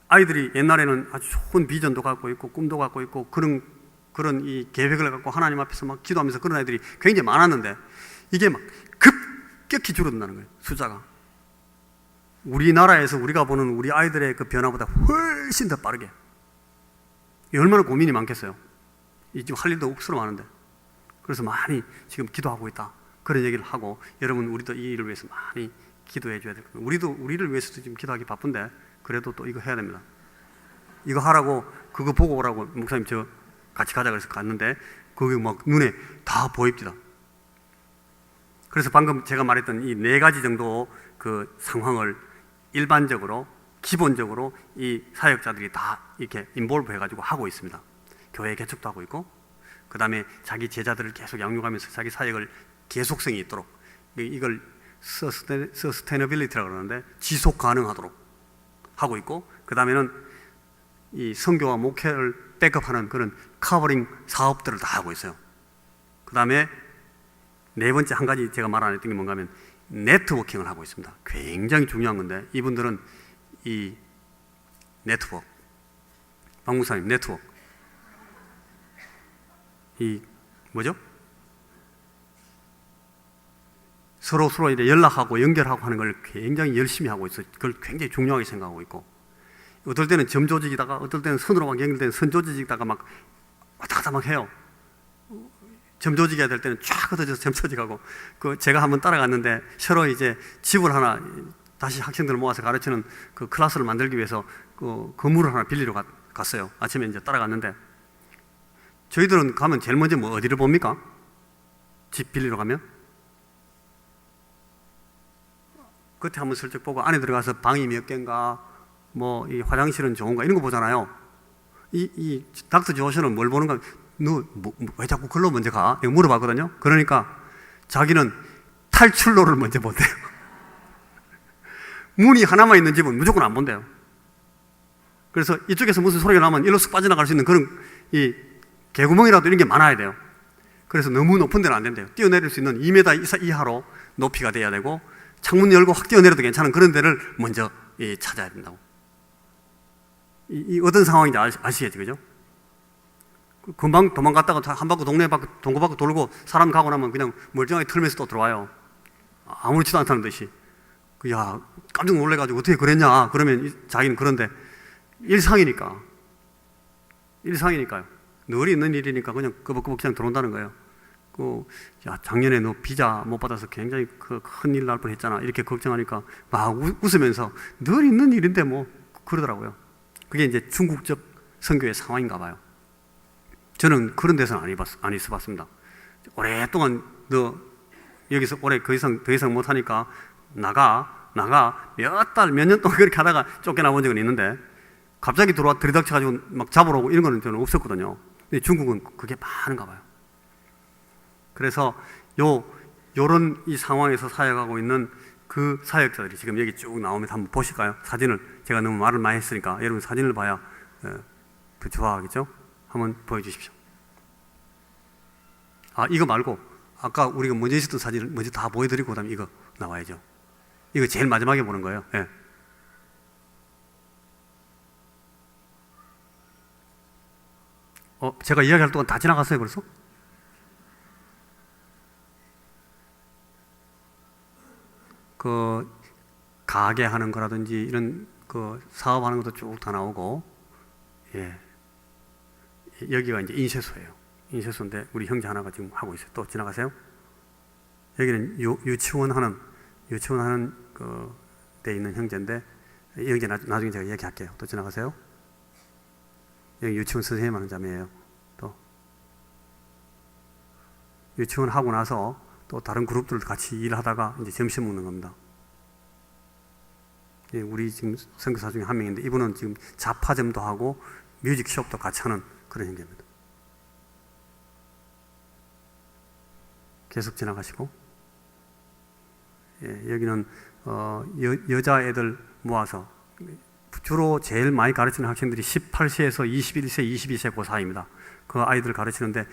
아이들이 옛날에는 아주 좋은 비전도 갖고 있고 꿈도 갖고 있고 그런 이 계획을 갖고 하나님 앞에서 막 기도하면서 그런 아이들이 굉장히 많았는데 이게 막 급격히 줄어든다는 거예요. 숫자가. 우리나라에서 우리가 보는 우리 아이들의 그 변화보다 훨씬 더 빠르게. 얼마나 고민이 많겠어요. 지금 할 일도 억수로 많은데. 그래서 많이 지금 기도하고 있다. 그런 얘기를 하고 여러분 우리도 이 일을 위해서 많이 기도해 줘야 될 겁니다. 우리도 우리를 위해서도 지금 기도하기 바쁜데 그래도 또 이거 해야 됩니다. 이거 하라고 그거 보고 오라고 목사님 저 같이 가자 그래서 갔는데 그게 막 눈에 다 보입니다. 그래서 방금 제가 말했던 이 4가지 정도 그 상황을 일반적으로 기본적으로 이 사역자들이 다 이렇게 인볼브 해가지고 하고 있습니다. 교회 개척도 하고 있고 그 다음에 자기 제자들을 계속 양육하면서 자기 사역을 계속성이 있도록 이걸 서스테너빌리티라고 그러는데 지속 가능하도록 하고 있고 그 다음에는 이 선교와 목회를 백업하는 그런 커버링 사업들을 다 하고 있어요. 그 다음에 4번째 한 가지 제가 말 안 했던 게 뭔가 하면 네트워킹을 하고 있습니다. 굉장히 중요한 건데 이분들은 이 네트워크 박 목사님 네트워크 이 뭐죠? 서로 이제 연락하고 연결하고 하는 걸 굉장히 열심히 하고 있어요. 그걸 굉장히 중요하게 생각하고 있고, 어떨 때는 점 조직이다가 어떨 때는 선으로 막 연결된 선 조직이다가 막 왔다 갔다 막 해요. 점 조직해야 될 때는 쫙 흩어져서 점 조직하고, 그 제가 한번 따라갔는데 서로 이제 집을 하나 다시 학생들을 모아서 가르치는 그 클래스를 만들기 위해서 그 건물을 하나 빌리러 갔어요. 아침에 이제 따라갔는데, 저희들은 가면 제일 먼저 뭐 어디를 봅니까? 집 빌리러 가면 겉에 한번 슬쩍 보고 안에 들어가서 방이 몇 개인가, 뭐 이 화장실은 좋은가 이런 거 보잖아요. 이 닥터 조션은 뭘 보는가? 너 왜 자꾸 글로 먼저 가? 이거 물어봤거든요. 그러니까 자기는 탈출로를 먼저 본대요. 문이 하나만 있는 집은 무조건 안 본대요. 그래서 이쪽에서 무슨 소리가 나면 일로 쑥 빠져나갈 수 있는 그런 이 개구멍이라도 이런 게 많아야 돼요. 그래서 너무 높은 데는 안 된대요. 뛰어내릴 수 있는 2m 이하로 높이가 돼야 되고, 창문 열고 확 뛰어내려도 괜찮은 그런 데를 먼저 찾아야 된다고. 이 어떤 상황인지 아시겠죠? 그죠? 금방 도망갔다가 한 바퀴 동네 바퀴 동구 바퀴 돌고 사람 가고 나면 그냥 멀쩡하게 털면서 또 들어와요. 아무렇지도 않다는 듯이. 야, 깜짝 놀래가지고 어떻게 그랬냐? 그러면 자기는 그런데 일상이니까요. 늘 있는 일이니까 그냥 끄벅끄벅 그냥 들어온다는 거예요. 야, 작년에 너 비자 못 받아서 굉장히 큰 일 날 뻔했잖아. 이렇게 걱정하니까 막 웃으면서 늘 있는 일인데 뭐 그러더라고요. 그게 이제 중국적 선교의 상황인가 봐요. 저는 그런 데서는 안 있어봤습니다. 오랫동안 너 여기서 올해 더 이상 못하니까 나가 몇 달, 몇 년 동안 그렇게 하다가 쫓겨나본 적은 있는데, 갑자기 들어와 들이닥쳐가지고 막 잡으러 오고 이런 거는 저는 없었거든요. 근데 중국은 그게 많은가 봐요. 그래서 요런 이 상황에서 사역하고 있는 그 사역자들이 지금 여기 쭉 나오면서 한번 보실까요? 사진을, 제가 너무 말을 많이 했으니까 여러분 사진을 봐야 더 좋아하겠죠? 한번 보여주십시오. 이거 말고 아까 우리가 먼저 있었던 사진을 먼저 다 보여드리고 그다음에 이거 나와야죠. 이거 제일 마지막에 보는 거예요. 예. 제가 이야기할 동안 다 지나갔어요, 벌써? 가게 하는 거라든지 이런 사업하는 것도 쭉 다 나오고, 예. 여기가 이제 인쇄소예요. 인쇄소인데 우리 형제 하나가 지금 하고 있어요. 또 지나가세요. 여기는 유치원 하는 데 있는 형제인데, 여기 나중에 제가 얘기할게요. 또 지나가세요. 여기 유치원 선생님 하는 자매예요. 또 유치원 하고 나서 또 다른 그룹들도 같이 일하다가 이제 점심 먹는 겁니다. 예, 우리 지금 선교사 중에 한 명인데, 이분은 지금 자파점도 하고 뮤직숍도 같이 하는 그런 형제입니다. 계속 지나가시고, 예, 여기는 여자애들 모아서 주로 제일 많이 가르치는 학생들이 18세에서 21세, 22세 그 사이입니다. 그 아이들 가르치는데,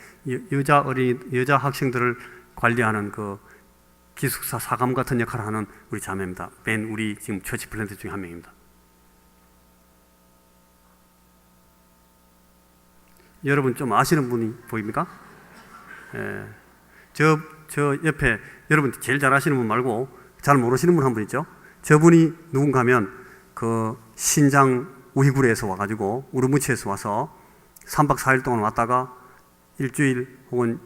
여자 학생들을 관리하는 그 기숙사 사감 같은 역할을 하는 우리 자매입니다. 우리 지금 처치 플랜트 중에 한 명입니다. 여러분 좀 아시는 분이 보입니까? 예. 저 옆에 여러분 제일 잘 아시는 분 말고 잘 모르시는 분 한 분 있죠? 저분이 누군가 하면 신장 우이구르에서 와가지고 우르무치에서 와서 3박 4일 동안 왔다가 일주일 혹은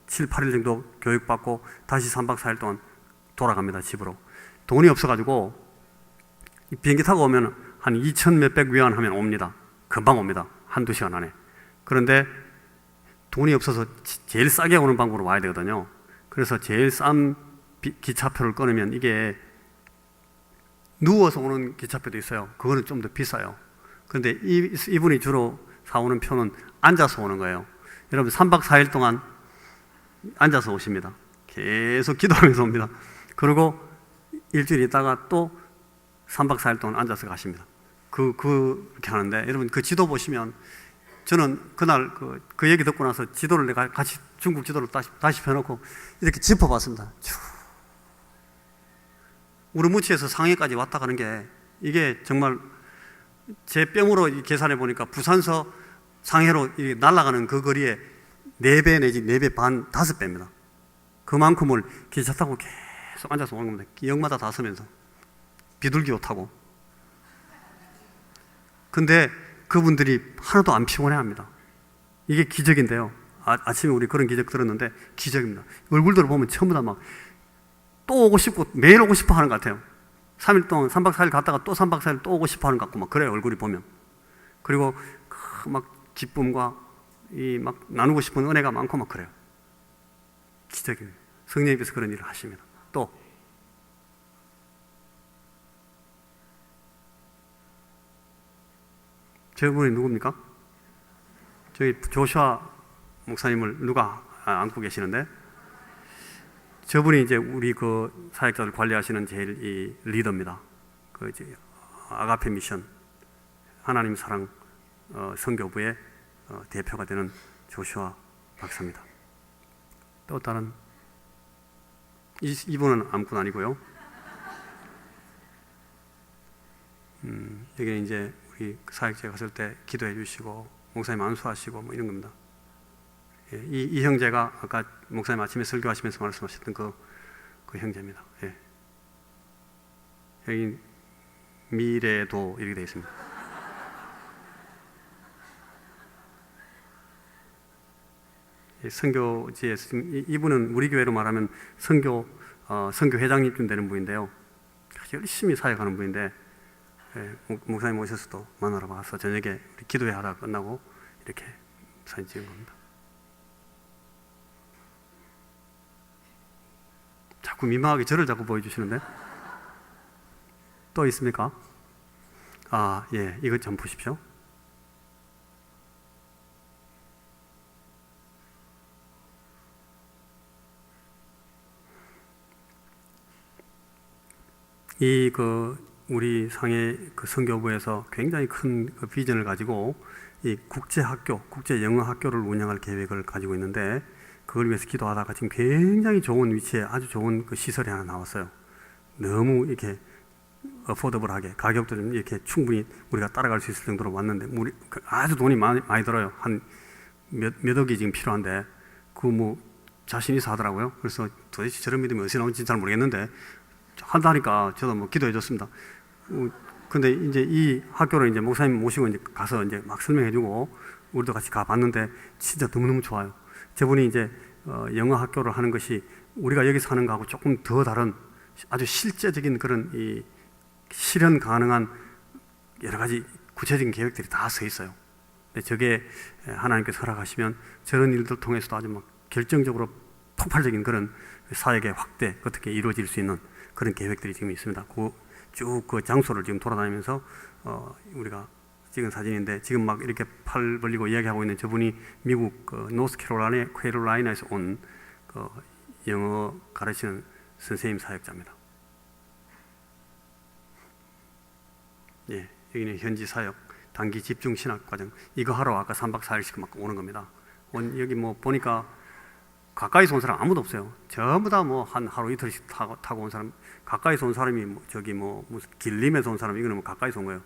7, 8일 정도 교육받고 다시 3박 4일 동안 돌아갑니다, 집으로. 돈이 없어가지고 비행기 타고 오면 한 2,000 몇백 위안 하면 옵니다. 금방 옵니다. 한두 시간 안에. 그런데 돈이 없어서 제일 싸게 오는 방법으로 와야 되거든요. 그래서 제일 싼 기차표를 끊으면 이게 누워서 오는 기차표도 있어요. 그거는 좀 더 비싸요. 그런데 이분이 주로 사오는 표는 앉아서 오는 거예요. 여러분 3박 4일 동안 앉아서 오십니다. 계속 기도하면서 옵니다. 그리고 일주일 있다가 또 3박 4일 동안 앉아서 가십니다. 그렇게 하는데, 여러분 그 지도 보시면, 저는 그날 그 얘기 듣고 나서 지도를 내가 같이 중국 지도를 다시 펴놓고 이렇게 짚어봤습니다. 우르무치에서 상해까지 왔다 가는 게, 이게 정말 제 뺨으로 계산해 보니까 부산서 상해로 날아가는 그 거리에 4배 내지 4배 반, 5배입니다. 그만큼을 기차 타고 계속 앉아서 오는 겁니다. 역마다 다 서면서 비둘기호 타고. 근데 그분들이 하나도 안 피곤해합니다. 이게 기적인데요. 아침에 우리 그런 기적 들었는데 기적입니다. 얼굴들을 보면 전부 다 막 또 오고 싶고 매일 오고 싶어 하는 것 같아요. 3일 동안 3박 4일 갔다가 또 3박 4일 또 오고 싶어 하는 것 같고 막 그래요. 얼굴이 보면. 그리고 막 기쁨과 이 막 나누고 싶은 은혜가 많고 막 그래요. 기적입니다. 성령님께서 그런 일을 하십니다. 또 저분이 누굽니까? 저기 조슈아 목사님을 누가 안고 계시는데, 저분이 이제 우리 그 사역자들 관리하시는 제일 이 리더입니다. 그 이제 아가페 미션 하나님 사랑 선교부의 대표가 되는 조슈아 박사입니다. 또 다른 이분은 아무튼 아니고요. 여기는 이제 우리 사역자에 갔을 때 기도해 주시고 목사님 안수하시고 뭐 이런 겁니다. 예, 이 형제가 아까 목사님 아침에 설교하시면서 말씀하셨던 그 형제입니다. 예. 여기 미래도 이렇게 되어 있습니다. 선교지에서 이분은 우리 교회로 말하면 선교 회장님쯤 되는 분인데요. 열심히 사역하는 분인데, 예, 목사님 오셔서도 만나러 와서 저녁에 우리 기도회 하다가 끝나고 이렇게 사진 찍은 겁니다. 자꾸 민망하게 저를 자꾸 보여주시는데 또 있습니까? 예, 이거 좀 보십시오. 우리 상해 그 선교부에서 굉장히 큰 그 비전을 가지고 이 국제학교, 국제영어학교를 운영할 계획을 가지고 있는데, 그걸 위해서 기도하다가 지금 굉장히 좋은 위치에 아주 좋은 그 시설이 하나 나왔어요. 너무 이렇게 어포더블하게 가격도 좀 이렇게 충분히 우리가 따라갈 수 있을 정도로 왔는데, 아주 돈이 많이 들어요. 한 몇 억이 지금 필요한데, 자신 있어 하더라고요. 그래서 도대체 저런 믿음이 어디서 나온지 잘 모르겠는데 한다니까 저도 뭐 기도해 줬습니다. 근데 이제 이 학교를 이제 목사님 모시고 이제 가서 이제 막 설명해 주고 우리도 같이 가 봤는데 진짜 너무너무 좋아요. 저분이 이제 영어 학교를 하는 것이 우리가 여기서 하는 거하고 조금 더 다른 아주 실제적인 그런 이 실현 가능한 여러 가지 구체적인 계획들이 다 서 있어요. 근데 저게 하나님께서 허락하시면 저런 일들 통해서도 아주 막 결정적으로 폭발적인 그런 사역의 확대 어떻게 이루어질 수 있는 그런 계획들이 지금 있습니다. 쭉 그 장소를 지금 돌아다니면서 우리가 찍은 사진인데, 지금 막 이렇게 팔 벌리고 이야기하고 있는 저분이 미국 노스캐롤라이나에서 온 영어 가르치는 선생님 사역자입니다. 예, 여기는 현지 사역, 단기 집중 신학 과정 이거 하러 아까 3박 4일씩 막 오는 겁니다. 여기 뭐 보니까 가까이서 온 사람 아무도 없어요. 전부 다 뭐 한 하루 이틀씩 타고 온 사람, 가까이서 온 사람이 무슨 길림에서 온 사람, 이거는 뭐 가까이서 온 거예요.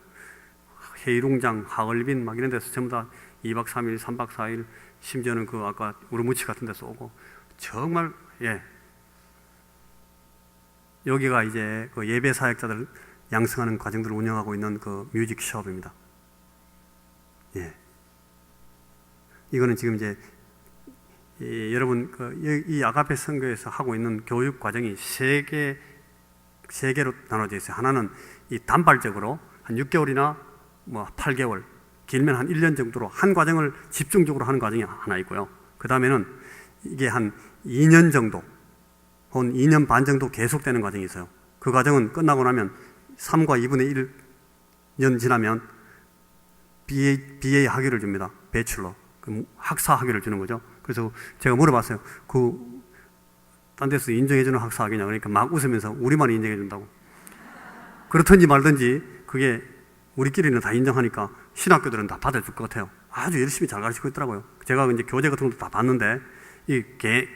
해이룽장, 하얼빈 막 이런 데서 전부 다 2박 3일, 3박 4일, 심지어는 그 아까 우르무치 같은 데서 오고, 정말 예. 여기가 이제 그 예배 사역자들 양성하는 과정들을 운영하고 있는 그 뮤직숍입니다. 예. 이거는 지금 이제 여러분 이 아가페 선교에서 하고 있는 교육 과정이 세 개로 나눠져 있어요. 하나는 이 단발적으로 한 6개월이나 뭐 8개월, 길면 한 1년 정도로 한 과정을 집중적으로 하는 과정이 하나 있고요. 그 다음에는 이게 한 2년 정도, 혹은 2년 반 정도 계속되는 과정이 있어요. 그 과정은 끝나고 나면 3과 2분의 1년 지나면 BA 학위를 줍니다. 배출러, 학사 학위를 주는 거죠. 그래서 제가 물어봤어요. 딴 데서 인정해주는 학사 학위냐? 그러니까 막 웃으면서 우리만 인정해준다고. 그렇든지 말든지 그게 우리끼리는 다 인정하니까 신학교들은 다 받아줄 것 같아요. 아주 열심히 잘 가르치고 있더라고요. 제가 이제 교재 같은 것도 다 봤는데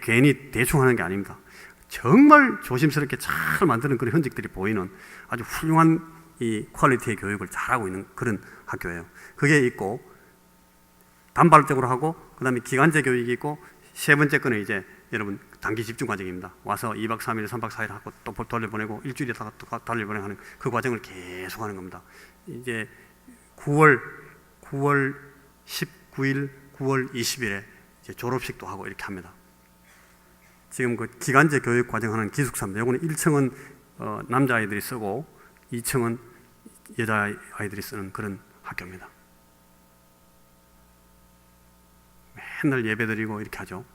괜히 대충 하는 게 아닙니다. 정말 조심스럽게 잘 만드는 그런 흔적들이 보이는 아주 훌륭한 이 퀄리티의 교육을 잘하고 있는 그런 학교예요. 그게 있고, 단발적으로 하고 그다음에 기간제 교육이 있고 세 번째 거는 이제 여러분 단기 집중 과정입니다. 와서 2박 3일, 3박 4일 하고 또 돌려보내고 일주일에 다 돌려보내고 하는 그 과정을 계속 하는 겁니다. 이제 9월 19일, 9월 20일에 이제 졸업식도 하고 이렇게 합니다. 지금 그 기간제 교육 과정 하는 기숙사입니다. 요거는 1층은 남자아이들이 쓰고 2층은 여자아이들이 쓰는 그런 학교입니다. 맨날 예배 드리고 이렇게 하죠.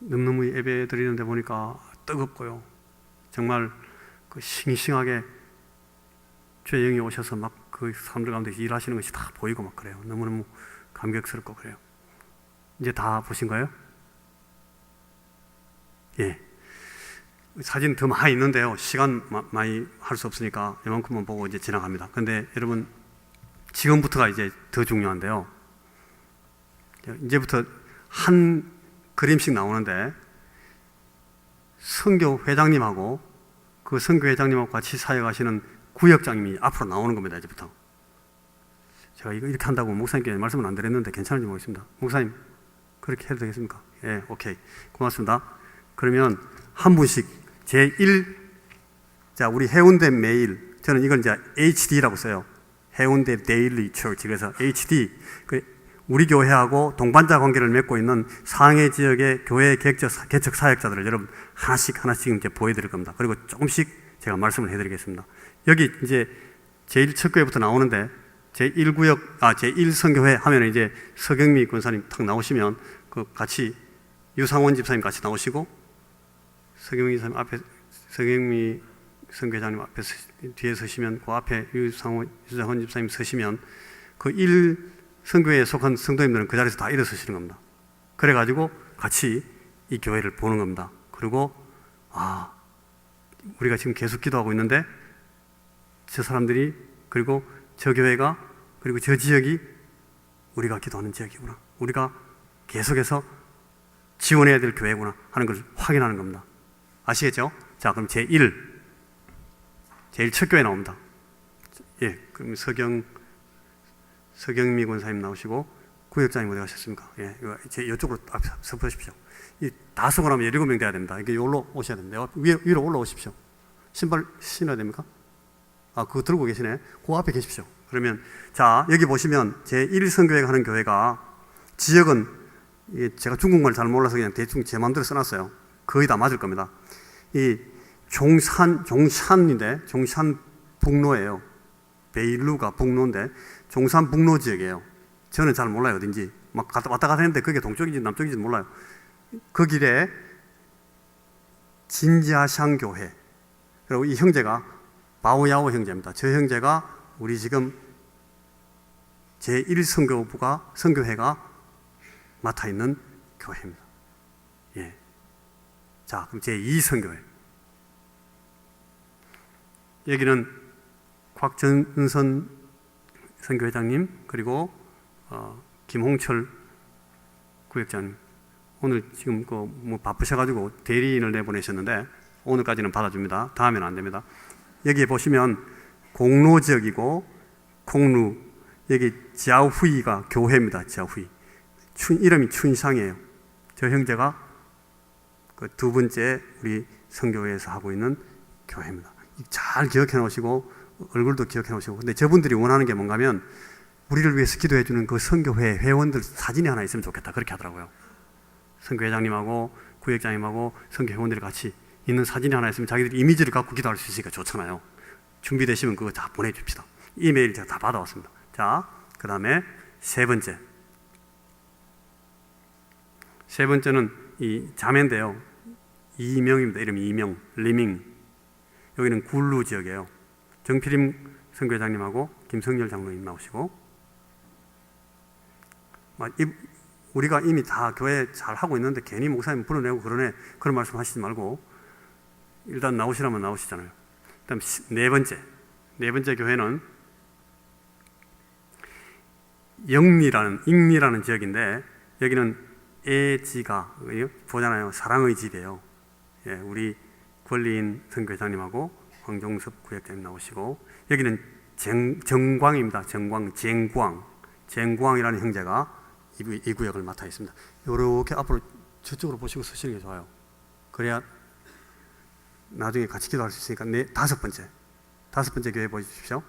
너무너무 예배 드리는데 보니까 뜨겁고요. 정말 그 싱싱하게 주의 영이 오셔서 막 그 사람들 가운데 일하시는 것이 다 보이고 막 그래요. 너무너무 감격스럽고 그래요. 이제 다 보신 거예요? 예. 사진 더 많이 있는데요. 시간 많이 할 수 없으니까 이만큼만 보고 이제 지나갑니다. 근데 여러분, 지금부터가 이제 더 중요한데요. 이제부터 한 그림씩 나오는데, 선교 회장님하고 그 선교 회장님하고 같이 사역하시는 구역장님이 앞으로 나오는 겁니다. 이제부터. 제가 이렇게 한다고 목사님께 말씀을 안 드렸는데 괜찮은지 모르겠습니다. 목사님, 그렇게 해도 되겠습니까? 예, 오케이. 고맙습니다. 그러면 한 분씩 자, 우리 해운대 메일, 저는 이걸 이제 HD라고 써요. 해운대 데일리 처치. 그래서 HD, 우리 교회하고 동반자 관계를 맺고 있는 상해 지역의 교회 개척 사역자들을 여러분 하나씩 이제 보여드릴 겁니다. 그리고 조금씩 제가 말씀을 해드리겠습니다. 여기 이제 제1척교회부터 나오는데, 제1구역, 제1선교회 하면 이제 서경미 권사님 탁 나오시면 그 같이 유상원 집사님 같이 나오시고, 서경미 선교회장님 앞에 뒤에 서시면 그 앞에 유상원 집사님 서시면 그 1선교회에 속한 성도님들은 그 자리에서 다 일어서시는 겁니다. 그래가지고 같이 이 교회를 보는 겁니다. 그리고 우리가 지금 계속 기도하고 있는데 저 사람들이, 그리고 저 교회가, 그리고 저 지역이 우리가 기도하는 지역이구나, 우리가 계속해서 지원해야 될 교회구나 하는 걸 확인하는 겁니다. 아시겠죠? 자, 그럼 제1 첫 교회 나옵니다. 예, 그럼 서경미 권사님 나오시고, 구역장님 어디 가셨습니까? 예, 이쪽으로 앞서 보십시오. 다 쓰고 나면 17명 돼야 됩니다. 이게 여기로 오셔야 됩니다. 위로 올라오십시오. 신발 신어야 됩니까? 그거 들고 계시네. 그 앞에 계십시오. 그러면, 자, 여기 보시면 제1선교회가 하는 교회가, 지역은 제가 중국말 잘 몰라서 그냥 대충 제 마음대로 써놨어요. 거의 다 맞을 겁니다. 이 종산인데, 종산 북로예요. 베일루가 북로인데, 종산 북로 지역이에요. 저는 잘 몰라요, 어딘지. 막 왔다 갔다 했는데 그게 동쪽인지 남쪽인지 몰라요. 그 길에 진지아샹 교회, 그리고 이 형제가 바오야오 형제입니다. 저 형제가 우리 지금 선교회가 맡아 있는 교회입니다. 예. 자, 그럼 제2선교회. 여기는 곽전선 선교회장님, 그리고 김홍철 구역장님. 오늘 지금 바쁘셔가지고 대리인을 내보내셨는데 오늘까지는 받아줍니다. 다음에는 안 됩니다. 여기에 보시면 공로 지역이고, 공루, 여기 지아후이가 교회입니다. 지아후이. 이름이 춘상이에요. 저 형제가 그 두 번째 우리 선교회에서 하고 있는 교회입니다. 잘 기억해 놓으시고, 얼굴도 기억해 놓으시고. 근데 저분들이 원하는 게 뭔가 하면, 우리를 위해서 기도해 주는 그 선교회 회원들 사진이 하나 있으면 좋겠다, 그렇게 하더라고요. 선교회장님하고 구역장님하고 선교회원들이 같이 있는 사진이 하나 있으면 자기들이 이미지를 갖고 기도할 수 있으니까 좋잖아요. 준비되시면 그거 다 보내줍시다. 이메일 제가 다 받아왔습니다. 자, 그 다음에 세 번째는 이 자매인데요. 이명입니다. 이름이 이명, 리밍. 여기는 굴루 지역이에요. 정필임 선교회장님하고 김성열 장로님 나오시고, 우리가 이미 다 교회 잘 하고 있는데 괜히 목사님 불러내고 그런 말씀 하시지 말고 일단 나오시라면 나오시잖아요. 그다음 네 번째 교회는 익리라는 지역인데, 여기는 애지가 보잖아요. 사랑의 집이에요. 예, 우리 권리인 선교회장님하고 황종섭 구역장님 나오시고, 여기는 정광입니다. 쟁광이라는 형제가 이 구역을 맡아 있습니다. 이렇게 앞으로 저쪽으로 보시고 서시는 게 좋아요. 그래야 나중에 같이 기도할 수 있으니까. 다섯 번째 교회 보십시오.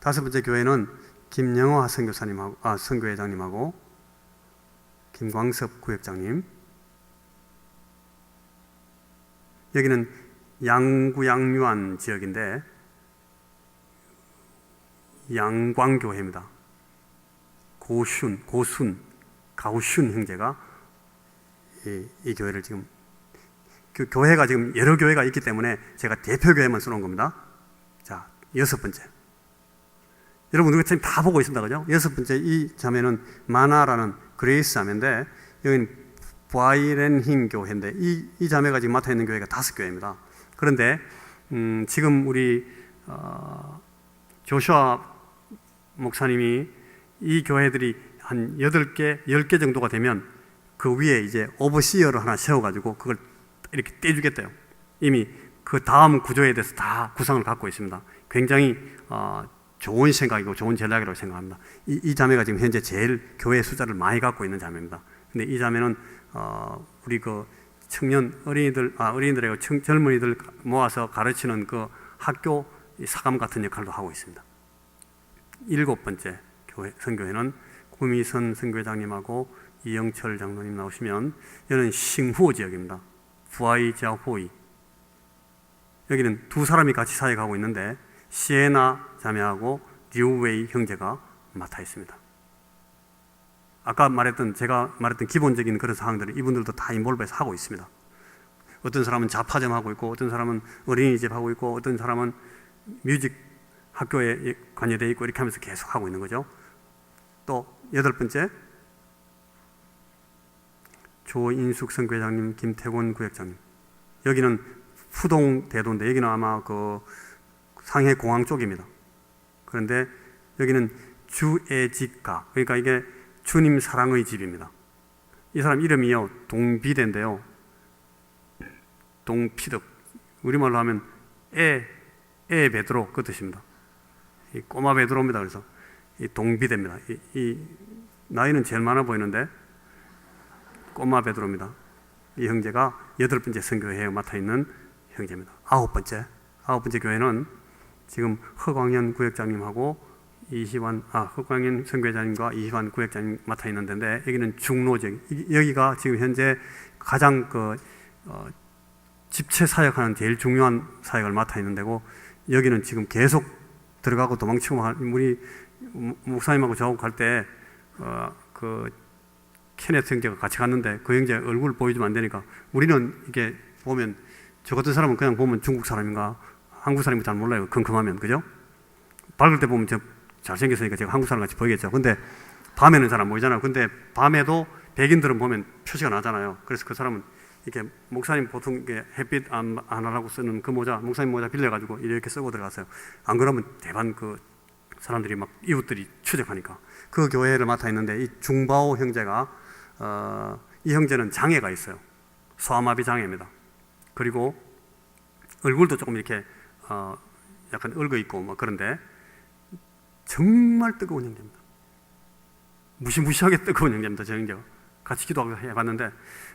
다섯 번째 교회는 김영화 선교회장님하고 김광섭 구역장님. 여기는 양구 양유안 지역인데 양광교회입니다. 가우슌 형제가 이 교회를 지금, 그 교회가 지금 여러 교회가 있기 때문에 제가 대표 교회만 써놓은 겁니다. 자, 여섯 번째. 여러분 우리가 지금 다 보고 있습니다, 그죠? 여섯 번째 이 자매는 마나라는 그레이스 자매인데, 여기는 바이렌힌 교회인데 이 자매가 지금 맡아 있는 교회가 5교회입니다. 그런데 지금 우리 조슈아 목사님이 이 교회들이 한 8개, 10개 정도가 되면 그 위에 이제 오버시어를 하나 세워가지고 그걸 이렇게 떼주겠대요. 이미 그 다음 구조에 대해서 다 구상을 갖고 있습니다. 굉장히 좋은 생각이고 좋은 전략이라고 생각합니다. 이 자매가 지금 현재 제일 교회 숫자를 많이 갖고 있는 자매입니다. 근데 이 자매는 우리 그 청년 어린이들하고 젊은이들 모아서 가르치는 그 학교 사감 같은 역할도 하고 있습니다. 7번째 선교회는 구미선 선교회장님하고 이영철 장로님 나오시면, 여기는 싱후어 지역입니다. 부아이자호이. 여기는 두 사람이 같이 사역하고 있는데 시에나 자매하고 류웨이 형제가 맡아 있습니다. 아까 제가 말했던 기본적인 그런 사항들을 이분들도 다 인볼브해서 하고 있습니다. 어떤 사람은 자파점 하고 있고, 어떤 사람은 어린이집 하고 있고, 어떤 사람은 뮤직 학교에 관여되어 있고, 이렇게 하면서 계속 하고 있는 거죠. 또 8번째 조인숙 선교회장님, 김태권 구역장님. 여기는 푸동 대도인데 여기는 아마 그 상해 공항 쪽입니다. 그런데 여기는 주애집가, 그러니까 이게 주님 사랑의 집입니다. 이 사람 이름이요 동비대인데요, 동피득, 우리말로 하면 애 베드로 그 뜻입니다. 이 꼬마 베드로입니다. 그래서 이 동비대입니다. 이 나이는 제일 많아 보이는데 꼬마 베드로입니다. 이 형제가 8번째 선교회에 맡아 있는 형제입니다. 9번째 교회는 지금 허광현 구역장님하고 허광현 선교회장님과 이희환 구역장님 맡아 있는 데인데, 여기는 중로 지역. 여기가 지금 현재 가장 집체 사역하는 제일 중요한 사역을 맡아 있는 데고, 여기는 지금 계속 들어가고 도망치고, 우리 목사님하고 저하고 갈 때 그 케네스 형제가 같이 갔는데 그 형제 얼굴 보여주면 안 되니까, 우리는 이게 보면 저 같은 사람은 그냥 보면 중국 사람인가 한국 사람인가 잘 몰라요. 컴컴하면, 그죠? 밝을 때 보면 저 잘생겼으니까 제가 한국 사람 같이 보이겠죠. 근데 밤에는 잘 안 보이잖아요. 근데 밤에도 백인들은 보면 표시가 나잖아요. 그래서 그 사람은 이렇게 목사님 보통 이게 햇빛 안 하라고 쓰는 그 모자, 목사님 모자 빌려가지고 이렇게 쓰고 들어갔어요. 안 그러면 대반 그 사람들이 막 이웃들이 추적하니까. 그 교회를 맡아 있는데 이 중바오 형제가 이 형제는 장애가 있어요. 소아마비 장애입니다. 그리고 얼굴도 조금 이렇게 약간 얽어 있고 뭐 그런데 정말 뜨거운 형제입니다. 무시무시하게 뜨거운 형제입니다. 저 형제가 같이 기도하고 해봤는데,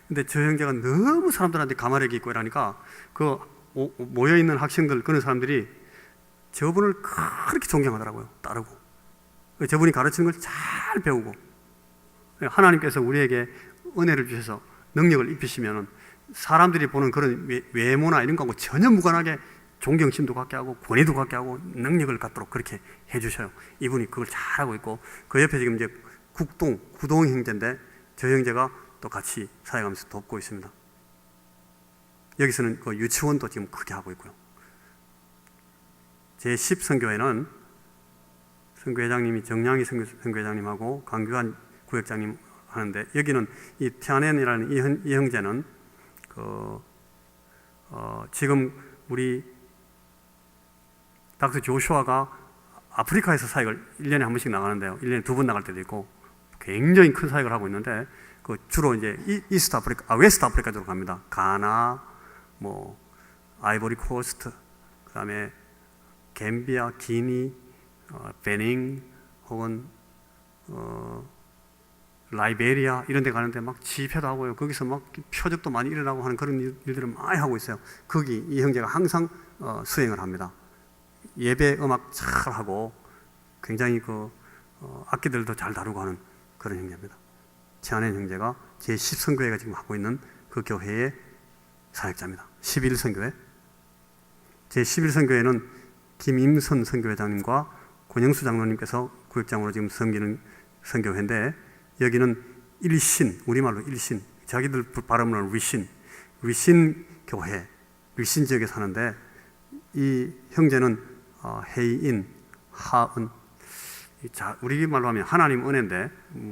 근데 저 형제가 너무 사람들한테 가마력이 있고 이러니까 그 모여있는 학생들, 그런 사람들이 저분을 그렇게 존경하더라고요. 따르고 저분이 가르치는 걸 잘 배우고, 하나님께서 우리에게 은혜를 주셔서 능력을 입히시면 사람들이 보는 그런 외모나 이런 거하고 전혀 무관하게 존경심도 갖게 하고 권위도 갖게 하고 능력을 갖도록 그렇게 해주셔요. 이분이 그걸 잘하고 있고, 그 옆에 지금 이제 구동 형제인데 저 형제가 또 같이 사역하면서 돕고 있습니다. 여기서는 그 유치원도 지금 크게 하고 있고요. 제10 선교회는 선교회장님이 정량희 선교회장님하고 강규환 구역장님 하는데, 여기는 이 티아넨이라는 이 형제는 지금 우리 닥터 조슈아가 아프리카에서 사역을 1년에 한 번씩 나가는데요. 1년에 2번 나갈 때도 있고 굉장히 큰 사역을 하고 있는데, 그 주로 이제 웨스트 아프리카 쪽으로 갑니다. 가나, 뭐 아이보리 코스트, 그 다음에 갬비아, 기니, 베닝 혹은 라이베리아 이런 데 가는데 막 집회도 하고요. 거기서 막 표적도 많이 일어나고 하는 그런 일들을 많이 하고 있어요. 거기 이 형제가 항상 수행을 합니다. 예배 음악 잘 하고 굉장히 악기들도 잘 다루고 하는 그런 형제입니다. 최한현 형제가 제10선교회가 지금 하고 있는 그 교회의 사역자입니다. 11선교회. 제11선교회는 김임선 선교회장님과 권영수 장로님께서 구역장으로 지금 섬기는 선교회인데, 여기는 일신, 우리말로 일신, 자기들 발음으로는 위신 교회, 위신 지역에 사는데, 이 형제는 해인, 하은, 우리말로 하면 하나님 은혜인데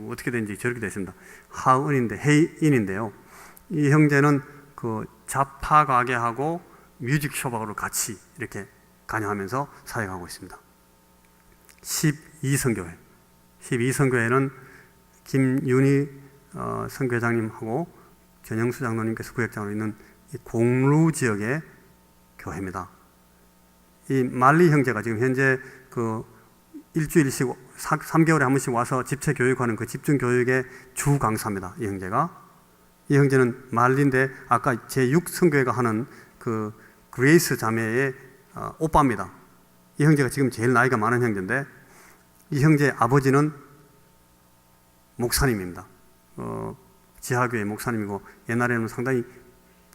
어떻게 된지 저렇게 됐습니다. 하은인데 해인인데요. 이 형제는 그 자파 가게하고 뮤직숍하고 같이 이렇게 관여하면서 사역하고 있습니다. 12선교회. 12선교회는 김윤희 선교장님하고 전영수 장로님께서 구역장으로 있는 이 공루 지역의 교회입니다. 이 말리 형제가 지금 현재 그 일주일씩 3개월에 한 번씩 와서 집체 교육하는 그 집중 교육의 주 강사입니다. 이 형제는 말리인데 아까 제6선교회가 하는 그 그레이스 자매의 오빠입니다. 이 형제가 지금 제일 나이가 많은 형제인데, 이 형제 아버지는 목사님입니다. 지하교회 목사님이고 옛날에는 상당히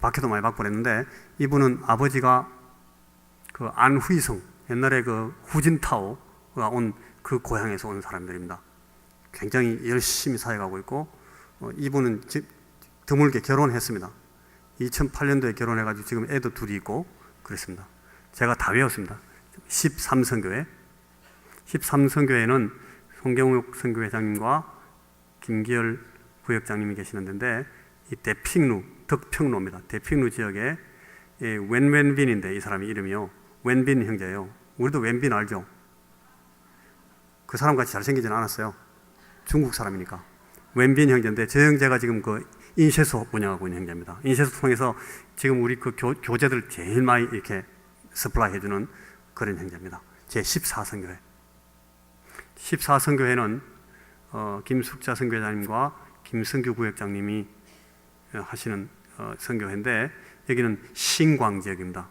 박해도 많이 받고 그랬는데, 이분은 아버지가 그 안후이성, 옛날에 그 후진타오가 온 그 고향에서 온 사람들입니다. 굉장히 열심히 사역하고 있고, 이분은 드물게 결혼했습니다. 2008년도에 결혼해가지고 지금 애도 둘이 있고 그랬습니다. 제가 다 외웠습니다. 13선교회. 13선교회는 송경욱 선교회장님과 김기열 구역장님이 계시는 데인데, 이 대핑루, 덕평로입니다. 대핑루 지역에 웬빈인데, 이 사람이 이름이요, 웬빈 형제예요. 우리도 웬빈 알죠? 그 사람같이 잘생기지는 않았어요. 중국 사람이니까. 웬빈 형제인데, 저 형제가 지금 그 인쇄소 운영하고 있는 형제입니다. 인쇄소 통해서 지금 우리 그 교재들 제일 많이 이렇게 서플라이 해주는 그런 형제입니다. 제14선교회. 14선교회는 김숙자 선교회장님과 김성규 구역장님이 하시는 선교회인데, 여기는 신광 지역입니다.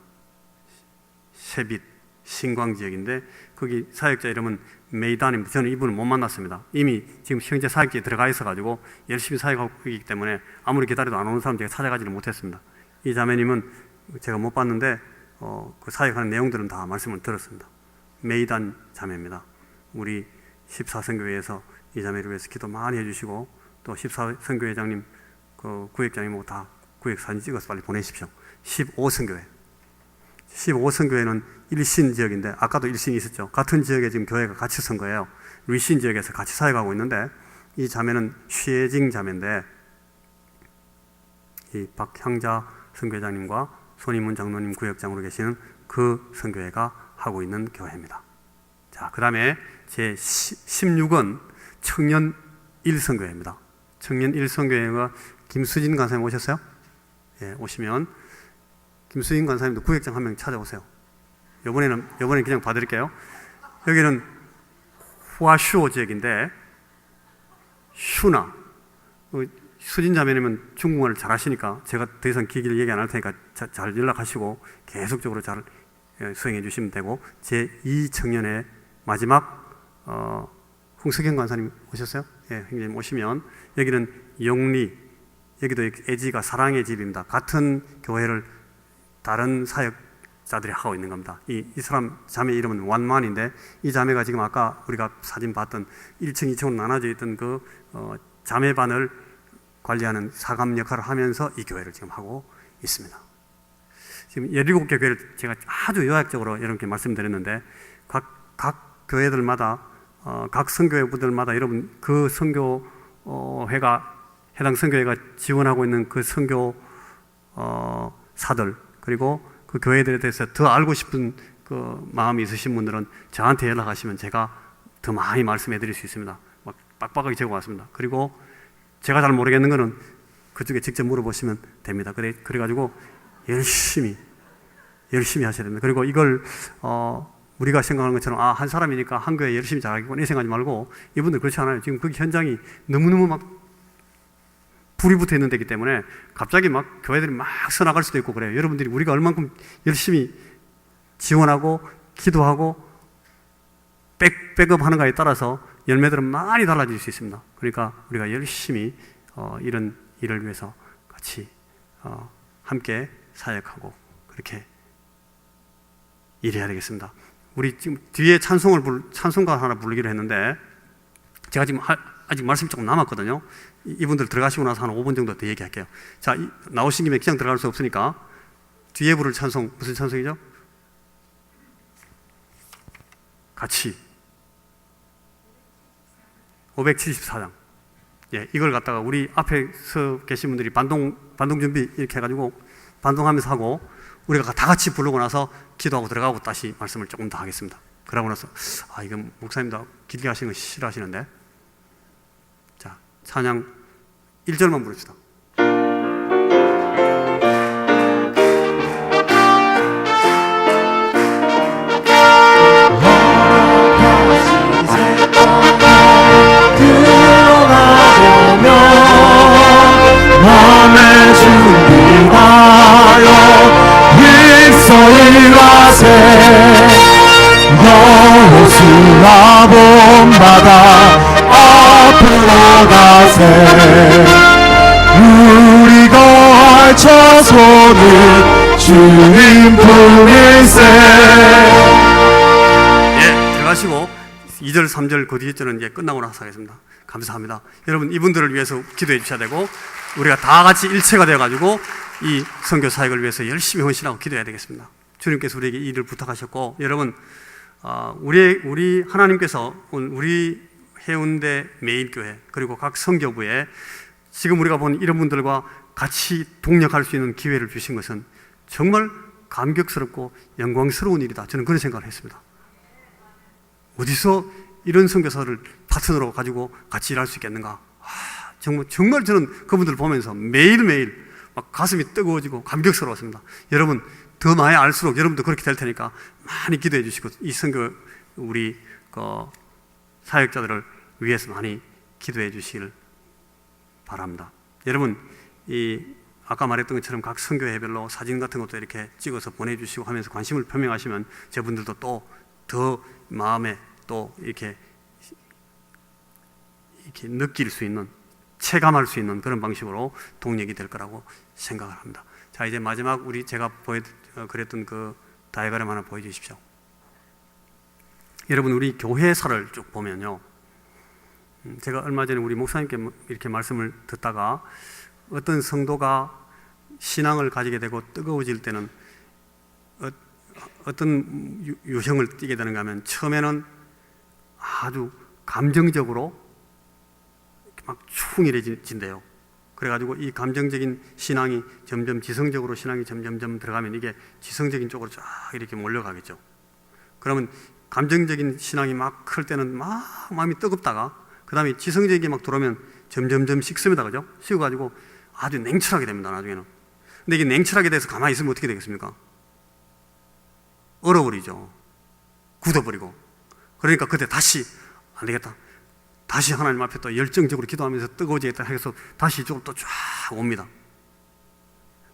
세빛 신광 지역인데, 거기 사역자 이름은 메이단입니다. 저는 이분을 못 만났습니다. 이미 지금 형제 사역지에 들어가 있어가지고 열심히 사역하고 있기 때문에 아무리 기다려도 안 오는 사람 제가 찾아가지는 못했습니다. 이 자매님은 제가 못 봤는데 그 사역하는 내용들은 다 말씀을 들었습니다. 메이단 자매입니다. 우리 14선교회에서 이 자매를 위해서 기도 많이 해주시고, 또 14선교회장님 그 구역장님하고 다 구역 사진 찍어서 빨리 보내십시오. 15선교회. 15선교회는 일신 지역인데, 아까도 일신이 있었죠. 같은 지역에 지금 교회가 같이 선 거예요. 리신 지역에서 같이 사역하고 있는데, 이 자매는 쉐징 자매인데, 이 박향자 선교회장님과 손희문 장로님 구역장으로 계시는 그 선교회가 하고 있는 교회입니다. 자, 그 다음에 제 16은 청년 1선교회입니다. 청년 1선교회가 김수진 간사님 오셨어요? 예, 오시면 김수진 간사님도 구역장 한 명 찾아오세요. 이번에는 그냥 봐드릴게요. 여기는 후아슈오 지역인데, 슈나, 수진 자매님은 중국어를 잘 하시니까 제가 더 이상 기기를 얘기 안 할 테니까 잘 연락하시고 계속적으로 잘 수행해 주시면 되고, 제2 청년의 마지막 홍석현 관사님 오셨어요? 예, 형님 오시면, 여기는 영리, 여기도 애지가 사랑의 집입니다. 같은 교회를 다른 사역자들이 하고 있는 겁니다. 이 사람 자매 이름은 완만인데, 이 자매가 지금 아까 우리가 사진 봤던 1층, 2층으로 나눠져 있던 그 자매반을 관리하는 사감 역할을 하면서 이 교회를 지금 하고 있습니다. 지금 17개 교회를 제가 아주 요약적으로 여러분께 말씀드렸는데, 각 교회들마다 각 선교회부들마다 여러분 그 선교회가 해당 선교회가 지원하고 있는 그 선교 사들, 그리고 그 교회들에 대해서 더 알고 싶은 그 마음이 있으신 분들은 저한테 연락하시면 제가 더 많이 말씀해 드릴 수 있습니다. 막 빡빡하게 적어왔습니다. 그리고 제가 잘 모르겠는 거는 그쪽에 직접 물어보시면 됩니다. 그래가지고 열심히 열심히 하셔야 됩니다. 그리고 이걸 우리가 생각하는 것처럼 한 사람이니까 한 교회 열심히 잘하겠구나 이 생각하지 말고, 이분들 그렇지 않아요. 지금 그 현장이 너무너무 막 불이 붙어 있는 데기 때문에 갑자기 막 교회들이 막 서나갈 수도 있고 그래요. 여러분들이 우리가 얼만큼 열심히 지원하고 기도하고 백업 하는가에 따라서 열매들은 많이 달라질 수 있습니다. 그러니까 우리가 열심히 이런 일을 위해서 같이 함께 사역하고 그렇게 일해야 되겠습니다. 우리 지금 뒤에 찬송가 하나 부르기로 했는데, 제가 지금 아직 말씀이 조금 남았거든요. 이분들 들어가시고 나서 한 5분 정도 더 얘기할게요. 자, 나오신 김에 그냥 들어갈 수 없으니까 뒤에 부를 찬송, 무슨 찬송이죠? 같이 574장. 예, 이걸 갖다가 우리 앞에 서 계신 분들이 반동 준비 이렇게 해가지고 반동하면서 하고, 우리가 다 같이 부르고 나서 기도하고 들어가고 다시 말씀을 조금 더 하겠습니다. 그러고 나서 이건 목사님도 길게 하시는 거 싫어하시는데, 자, 찬양 1절만 부릅시다. 마음에 준비하여 일서일 가세 여호수아 본바다 앞으로 가세 우리가 알쳐 손을 주님 품일세. 예, 들어가시고 2절 3절 그 뒤에 절은 이제 끝나고 나서 하겠습니다. 감사합니다. 여러분 이분들을 위해서 기도해 주셔야 되고, 우리가 다 같이 일체가 되어가지고 이 선교 사역을 위해서 열심히 헌신하고 기도해야 되겠습니다. 주님께서 우리에게 이 일을 부탁하셨고, 여러분 우리 하나님께서 우리 해운대 매일교회 그리고 각 선교부에 지금 우리가 본 이런 분들과 같이 동력할 수 있는 기회를 주신 것은 정말 감격스럽고 영광스러운 일이다. 저는 그런 생각을 했습니다. 어디서 이런 선교사를 파트너로 가지고 같이 일할 수 있겠는가? 정말 저는 그분들 보면서 매일매일 막 가슴이 뜨거워지고 감격스러웠습니다. 여러분 더 많이 알수록 여러분도 그렇게 될 테니까 많이 기도해 주시고, 이 선교 우리 사역자들을 위해서 많이 기도해 주시길 바랍니다. 여러분 아까 말했던 것처럼 각 선교회별로 사진 같은 것도 이렇게 찍어서 보내주시고 하면서 관심을 표명하시면 저분들도 또 더 마음에 또 이렇게 느낄 수 있는, 체감할 수 있는 그런 방식으로 동력이 될 거라고 생각을 합니다. 자, 이제 마지막 제가 그랬던 그 다이어그램 하나 보여주십시오. 여러분 우리 교회사를 쭉 보면요, 제가 얼마 전에 우리 목사님께 이렇게 말씀을 듣다가, 어떤 성도가 신앙을 가지게 되고 뜨거워질 때는 어떤 유형을 띠게 되는가 하면, 처음에는 아주 감정적으로 막 충실해진대요. 그래가지고 이 감정적인 신앙이 점점 지성적으로 신앙이 점점 들어가면 이게 지성적인 쪽으로 쫙 이렇게 몰려가겠죠. 그러면 감정적인 신앙이 막 클 때는 막 마음이 뜨겁다가, 그 다음에 지성적인 게 막 들어오면 점점 식습니다. 그죠? 식어가지고 아주 냉철하게 됩니다. 나중에는. 근데 이게 냉철하게 돼서 가만히 있으면 어떻게 되겠습니까? 얼어버리죠. 굳어버리고. 그러니까 그때 다시 안 되겠다, 다시 하나님 앞에 또 열정적으로 기도하면서 뜨거워지겠다 해서 다시 이쪽으로 또 쫙 옵니다.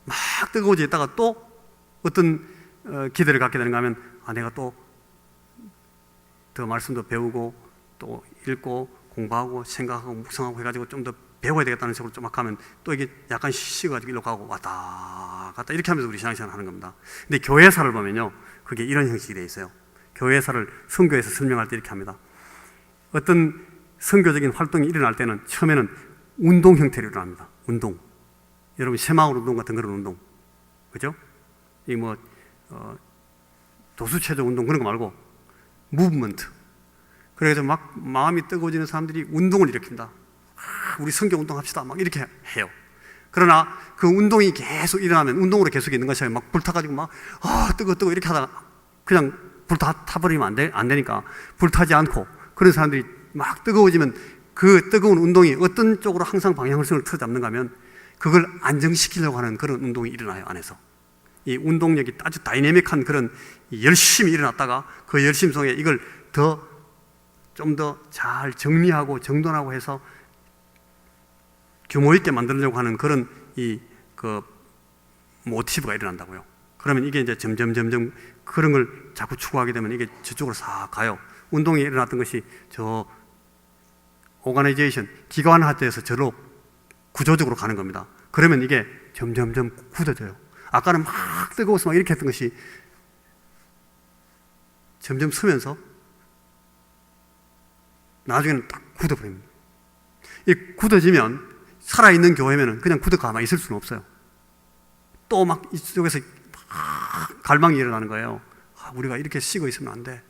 막 뜨거워져 있다가 또 어떤 기대를 갖게 되는가 하면, 내가 또 더 말씀도 배우고 또 읽고 공부하고 생각하고 묵상하고 해가지고 좀 더 배워야 되겠다는 식으로 좀 막 하면 또 이게 약간 쉬어가지고 일로 가고 왔다 갔다 이렇게 하면서 우리 신앙생활을 하는 겁니다. 근데 교회사를 보면요, 그게 이런 형식이 되어 있어요. 교회사를 선교에서 설명할 때 이렇게 합니다. 어떤 선교적인 활동이 일어날 때는 처음에는 운동 형태로 일어납니다. 운동. 여러분 새마을 운동 같은 그런 운동, 그죠? 이 도수체조 운동 그런 거 말고 무브먼트. 그래서 막 마음이 뜨거워지는 사람들이 운동을 일으킨다. 우리 선교 운동 합시다. 막 이렇게 해요. 그러나 그 운동이 계속 일어나면, 운동으로 계속 있는 것이 아니라 막 불타가지고 막 뜨거 이렇게 하다가 그냥 타버리면 안 되니까 불타지 않고, 그런 사람들이 막 뜨거워지면 그 뜨거운 운동이 어떤 쪽으로 항상 방향성을 틀어잡는가 하면 그걸 안정시키려고 하는 그런 운동이 일어나요, 안에서. 이 운동력이 아주 다이내믹한 그런 열심히 일어났다가 그 열심 속에 이걸 좀 더 잘 정리하고 정돈하고 해서 규모 있게 만들려고 하는 그런 모티브가 일어난다고요. 그러면 이게 이제 점점 그런 걸 자꾸 추구하게 되면 이게 저쪽으로 싹 가요. 운동이 일어났던 것이 저 오가나이제이션, 기관화돼서 저로 구조적으로 가는 겁니다. 그러면 이게 점점 굳어져요. 아까는 막 뜨거워서 막 이렇게 했던 것이 점점 서면서 나중에는 딱 굳어버립니다. 이 굳어지면 살아있는 교회면은 그냥 굳어 가만히 있을 수는 없어요. 또 막 이쪽에서 막 갈망이 일어나는 거예요. 우리가 이렇게 식어 있으면 안 돼.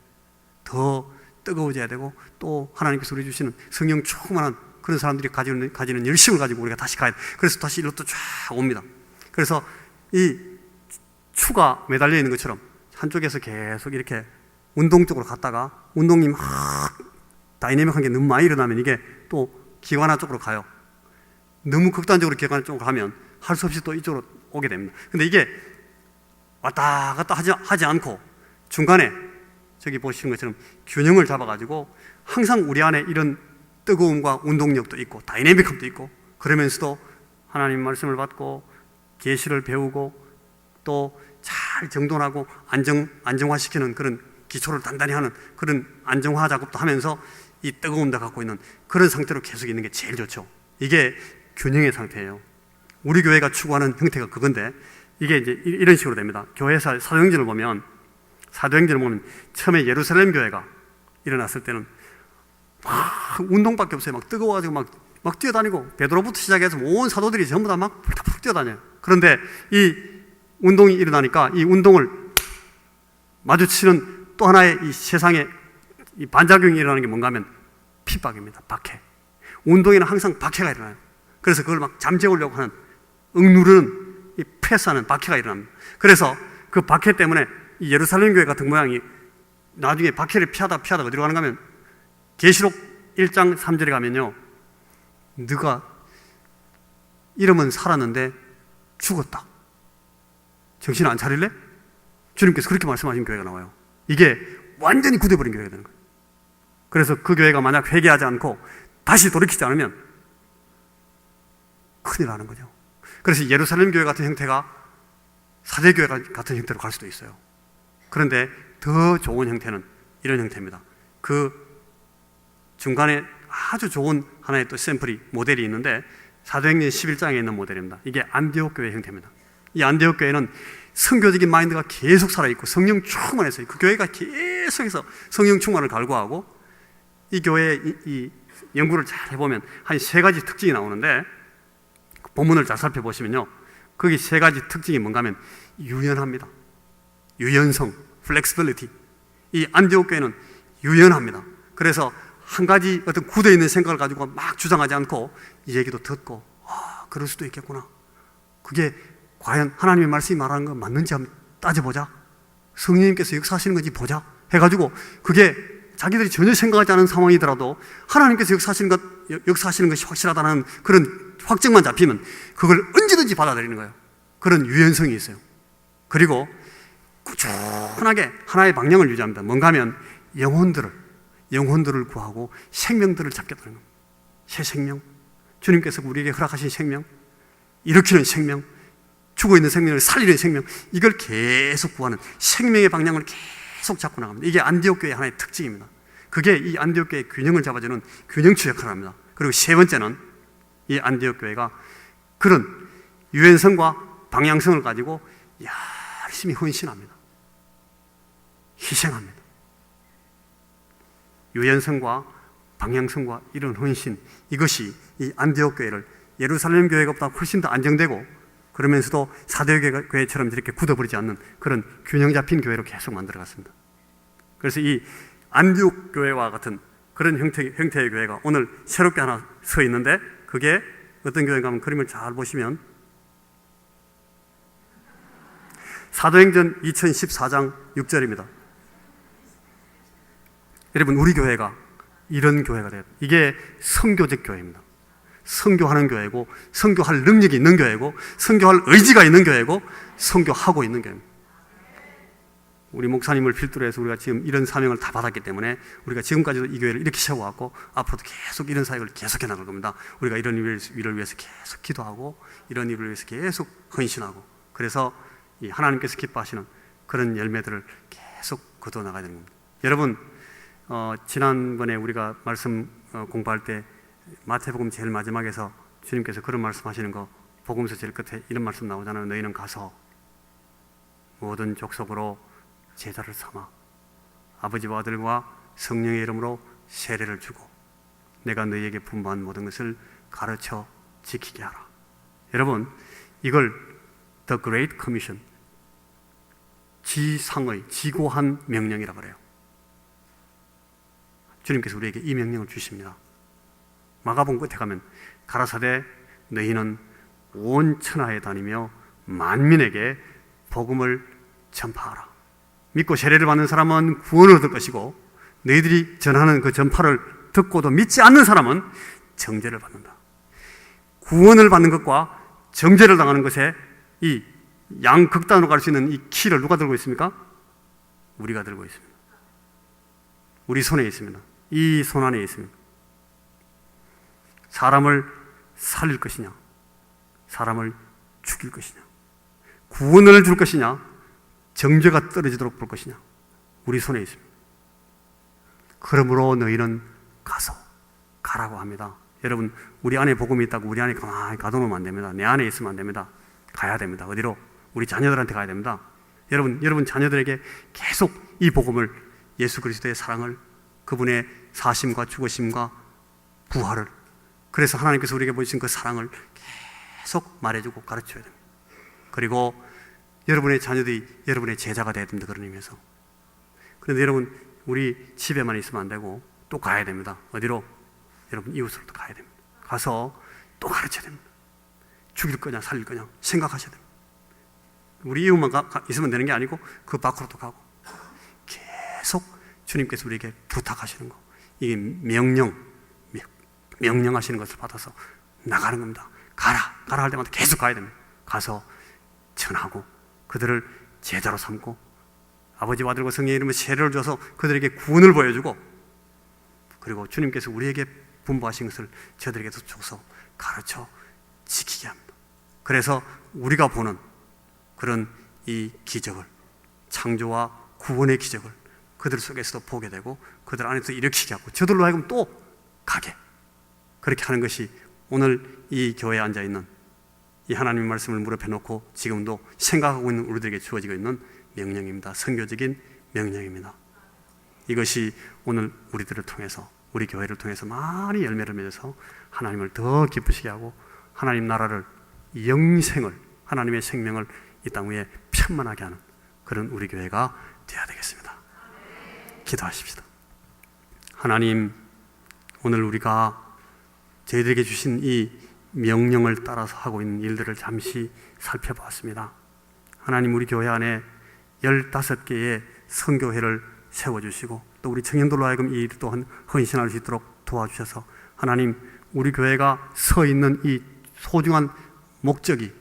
더 뜨거워져야 되고 또 하나님께서 우리 주시는 성령 충만한 그런 사람들이 가지는 열심을 가지고 우리가 다시 가야 돼. 그래서 다시 일로 또 쫙 옵니다. 그래서 이 추가 매달려 있는 것처럼 한쪽에서 계속 이렇게 운동 쪽으로 갔다가 운동이 막 다이내믹한 게 너무 많이 일어나면 이게 또 기관화 쪽으로 가요. 너무 극단적으로 기관화 쪽으로 가면 할 수 없이 또 이쪽으로 오게 됩니다. 근데 이게 왔다 갔다 하지 않고 중간에 저기 보시는 것처럼 균형을 잡아가지고 항상 우리 안에 이런 뜨거움과 운동력도 있고 다이내믹함도 있고 그러면서도 하나님 말씀을 받고 계시를 배우고 또 잘 정돈하고 안정화시키는 그런 기초를 단단히 하는 그런 안정화 작업도 하면서 이 뜨거움도 갖고 있는 그런 상태로 계속 있는 게 제일 좋죠. 이게 균형의 상태예요. 우리 교회가 추구하는 형태가 그건데 이게 이제 이런 식으로 됩니다. 교회사 사도행전을 보면 처음에 예루살렘 교회가 일어났을 때는 막 운동밖에 없어요. 막 뜨거워가지고 막 뛰어다니고 베드로부터 시작해서 온 사도들이 전부 다 막 푹 뛰어다녀요. 그런데 이 운동이 일어나니까 이 운동을 마주치는 또 하나의 이 세상에 이 반작용이 일어나는 게 뭔가 하면 핍박입니다. 박해. 운동에는 항상 박해가 일어나요. 그래서 그걸 막 잠재우려고 하는 억누르는 이 프레스하는 박해가 일어납니다. 그래서 그 박해 때문에 이 예루살렘 교회 같은 모양이 나중에 박해를 피하다 어디로 가는가 하면 계시록 1장 3절에 가면요, 너가 이름은 살았는데 죽었다. 정신 안 차릴래? 주님께서 그렇게 말씀하신 교회가 나와요. 이게 완전히 굳어버린 교회가 되는 거예요. 그래서 그 교회가 만약 회개하지 않고 다시 돌이키지 않으면 큰일 나는 거죠. 그래서 예루살렘 교회 같은 형태가 사대교회 같은 형태로 갈 수도 있어요. 그런데 더 좋은 형태는 이런 형태입니다. 그 중간에 아주 좋은 하나의 또 샘플이 모델이 있는데 사도행전 11장에 있는 모델입니다. 이게 안디옥 교회 형태입니다. 이 안디옥 교회는 선교적인 마인드가 계속 살아있고 성령 충만해서 그 교회가 계속해서 성령 충만을 갈구하고 이 교회의 이 연구를 잘 해보면 한 3가지 특징이 나오는데 본문을 잘 살펴보시면요, 거기 3가지 특징이 뭔가 하면 유연합니다. 유연성, flexibility. 이 안디옥 교회는 유연합니다. 그래서 한 가지 어떤 굳어있는 생각을 가지고 막 주장하지 않고 이 얘기도 듣고 그럴 수도 있겠구나. 그게 과연 하나님의 말씀이 말하는 건 맞는지 한번 따져보자. 성령님께서 역사하시는 건지 보자 해가지고 그게 자기들이 전혀 생각하지 않은 상황이더라도 하나님께서 역사하시는 것이 확실하다는 그런 확증만 잡히면 그걸 언제든지 받아들이는 거예요. 그런 유연성이 있어요. 그리고 꾸준하게 하나의 방향을 유지합니다. 뭔가 하면 영혼들을 구하고 생명들을 잡겠다는 겁니다. 새 생명, 주님께서 우리에게 허락하신 생명, 일으키는 생명, 죽어있는 생명을 살리는 생명, 이걸 계속 구하는 생명의 방향을 계속 잡고 나갑니다. 이게 안디옥 교회의 하나의 특징입니다. 그게 이 안디옥 교회의 균형을 잡아주는 균형추 역할을 합니다. 그리고 3번째는 이 안디옥 교회가 그런 유연성과 방향성을 가지고 열심히 헌신합니다. 희생합니다. 유연성과 방향성과 이런 헌신, 이것이 이 안디옥 교회를 예루살렘 교회보다 훨씬 더 안정되고 그러면서도 사도교회처럼 이렇게 굳어버리지 않는 그런 균형 잡힌 교회로 계속 만들어갔습니다. 그래서 이 안디옥 교회와 같은 그런 형태의 교회가 오늘 새롭게 하나 서 있는데 그게 어떤 교회인가 하면 그림을 잘 보시면 사도행전 2014장 6절입니다. 여러분, 우리 교회가 이런 교회가 돼요. 이게 선교적 교회입니다. 선교하는 교회고, 선교할 능력이 있는 교회고, 선교할 의지가 있는 교회고, 선교하고 있는 교회입니다. 우리 목사님을 필두로 해서 우리가 지금 이런 사명을 다 받았기 때문에 우리가 지금까지도 이 교회를 이렇게 세워왔고 앞으로도 계속 이런 사역을 계속해 나갈 겁니다. 우리가 이런 일을 위해서 계속 기도하고 이런 일을 위해서 계속 헌신하고, 그래서 이 하나님께서 기뻐하시는 그런 열매들을 계속 거두어 나가야 되는 겁니다. 여러분, 지난번에 우리가 말씀 공부할 때 마태복음 제일 마지막에서 주님께서 그런 말씀하시는 거, 복음서 제일 끝에 이런 말씀 나오잖아요. 너희는 가서 모든 족속으로 제자를 삼아 아버지와 아들과 성령의 이름으로 세례를 주고 내가 너희에게 분부한 모든 것을 가르쳐 지키게 하라. 여러분, 이걸 The Great Commission, 지상의 지고한 명령이라고 그래요. 주님께서 우리에게 이 명령을 주십니다. 마가복음 끝에 가면 가라사대 너희는 온 천하에 다니며 만민에게 복음을 전파하라. 믿고 세례를 받는 사람은 구원을 얻을 것이고, 너희들이 전하는 그 전파를 듣고도 믿지 않는 사람은 정죄를 받는다. 구원을 받는 것과 정죄를 당하는 것에 이 양극단으로 갈 수 있는 이 키를 누가 들고 있습니까? 우리가 들고 있습니다. 우리 손에 있습니다. 이 손 안에 있습니다. 사람을 살릴 것이냐, 사람을 죽일 것이냐, 구원을 줄 것이냐, 정죄가 떨어지도록 볼 것이냐, 우리 손에 있습니다. 그러므로 너희는 가라고 합니다. 여러분, 우리 안에 복음이 있다고 우리 안에 가만히 가둬놓으면 안 됩니다. 내 안에 있으면 안 됩니다. 가야 됩니다. 어디로? 우리 자녀들한테 가야 됩니다. 여러분 자녀들에게 계속 이 복음을, 예수 그리스도의 사랑을, 그분의 사심과 죽으심과 부활을, 그래서 하나님께서 우리에게 보여주신 그 사랑을 계속 말해주고 가르쳐야 됩니다. 그리고 여러분의 자녀들이 여러분의 제자가 돼야 됩니다. 그런 의미에서. 그런데 여러분, 우리 집에만 있으면 안 되고 또 가야 됩니다. 어디로? 여러분 이웃으로 또 가야 됩니다. 가서 또 가르쳐야 됩니다. 죽일 거냐 살릴 거냐 생각하셔야 됩니다. 우리 이웃만 있으면 되는 게 아니고 그 밖으로도 가고, 계속 주님께서 우리에게 부탁하시는 거, 이게 명령하시는 것을 받아서 나가는 겁니다. 가라 할 때마다 계속 가야 됩니다. 가서 전하고 그들을 제자로 삼고 아버지와 아들과 성령의 이름으로 세례를 줘서 그들에게 구원을 보여주고, 그리고 주님께서 우리에게 분부하신 것을 저들에게도 줘서 가르쳐 지키게 합니다. 그래서 우리가 보는 그런 이 기적을, 창조와 구원의 기적을 그들 속에서도 보게 되고 그들 안에서 일으키게 하고 저들로 하여금 또 가게, 그렇게 하는 것이 오늘 이 교회에 앉아있는 이 하나님의 말씀을 무릎에 놓고 지금도 생각하고 있는 우리들에게 주어지고 있는 명령입니다. 선교적인 명령입니다. 이것이 오늘 우리들을 통해서, 우리 교회를 통해서 많이 열매를 맺어서 하나님을 더 기쁘시게 하고 하나님 나라를, 영생을, 하나님의 생명을 이 땅 위에 편만하게 하는 그런 우리 교회가 되어야 되겠습니다. 기도하십시다. 하나님, 오늘 우리가 저희들에게 주신 이 명령을 따라서 하고 있는 일들을 잠시 살펴보았습니다. 하나님, 우리 교회 안에 15개의 선교회를 세워주시고 또 우리 청년들로 하여금 이 일 또한 헌신할 수 있도록 도와주셔서 하나님, 우리 교회가 서 있는 이 소중한 목적이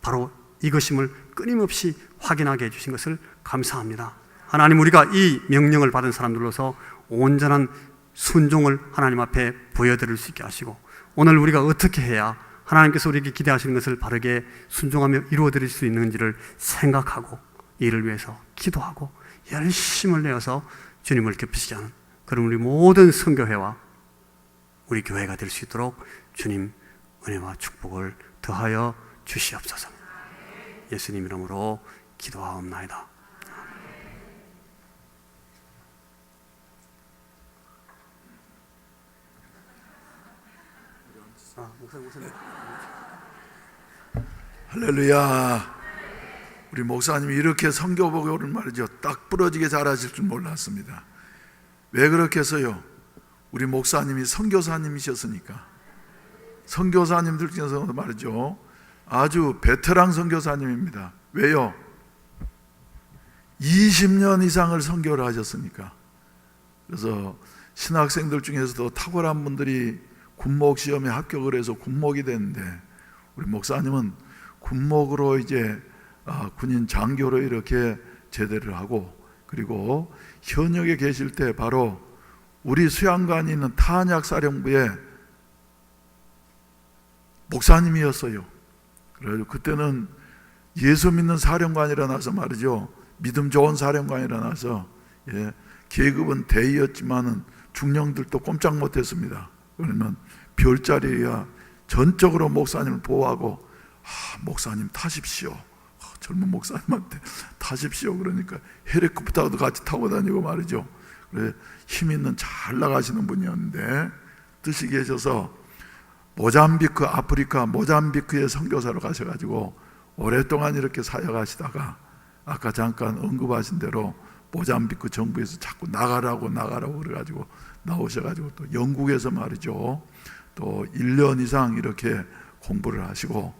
바로 이것임을 끊임없이 확인하게 해주신 것을 감사합니다. 하나님, 우리가 이 명령을 받은 사람들로서 온전한 순종을 하나님 앞에 보여드릴 수 있게 하시고, 오늘 우리가 어떻게 해야 하나님께서 우리에게 기대하시는 것을 바르게 순종하며 이루어드릴 수 있는지를 생각하고 이를 위해서 기도하고 열심을 내어서 주님을 기쁘시게 하는 그런 우리 모든 선교회와 우리 교회가 될 수 있도록 주님 은혜와 축복을 더하여 주시옵소서. 예수님 이름으로 기도하옵나이다. 할렐루야. 우리 목사님이 이렇게 선교복음을 말이죠, 딱 부러지게 잘하실 줄 몰랐습니다. 왜 그렇게 해서요? 우리 목사님이 선교사님이셨으니까. 선교사님들 중에서 말이죠, 아주 베테랑 선교사님입니다. 왜요? 20년 이상을 선교를 하셨으니까. 그래서 신학생들 중에서도 탁월한 분들이 군목 시험에 합격을 해서 군목이 됐는데 우리 목사님은 군목으로 이제 군인 장교로 이렇게 제대를 하고 그리고 현역에 계실 때 바로 우리 수양관이 있는 탄약사령부의 목사님이었어요. 그래서 그때는 예수 믿는 사령관이라 나서 말이죠. 믿음 좋은 사령관이라 나서 계급은 대위였지만은 중령들도 꼼짝 못했습니다. 그러면 별자리야 전적으로 목사님을 보호하고 목사님 타십시오. 젊은 목사님한테 타십시오. 그러니까 헬리콥터도 같이 타고 다니고 말이죠. 그래 힘 있는 잘 나가시는 분이었는데 뜻이 계셔서 모잠비크 아프리카 모잠비크에 선교사로 가셔가지고 오랫동안 이렇게 사역하시다가 아까 잠깐 언급하신 대로 모잠비크 정부에서 자꾸 나가라고 그래가지고 나오셔가지고 또 영국에서 말이죠 또 1년 이상 이렇게 공부를 하시고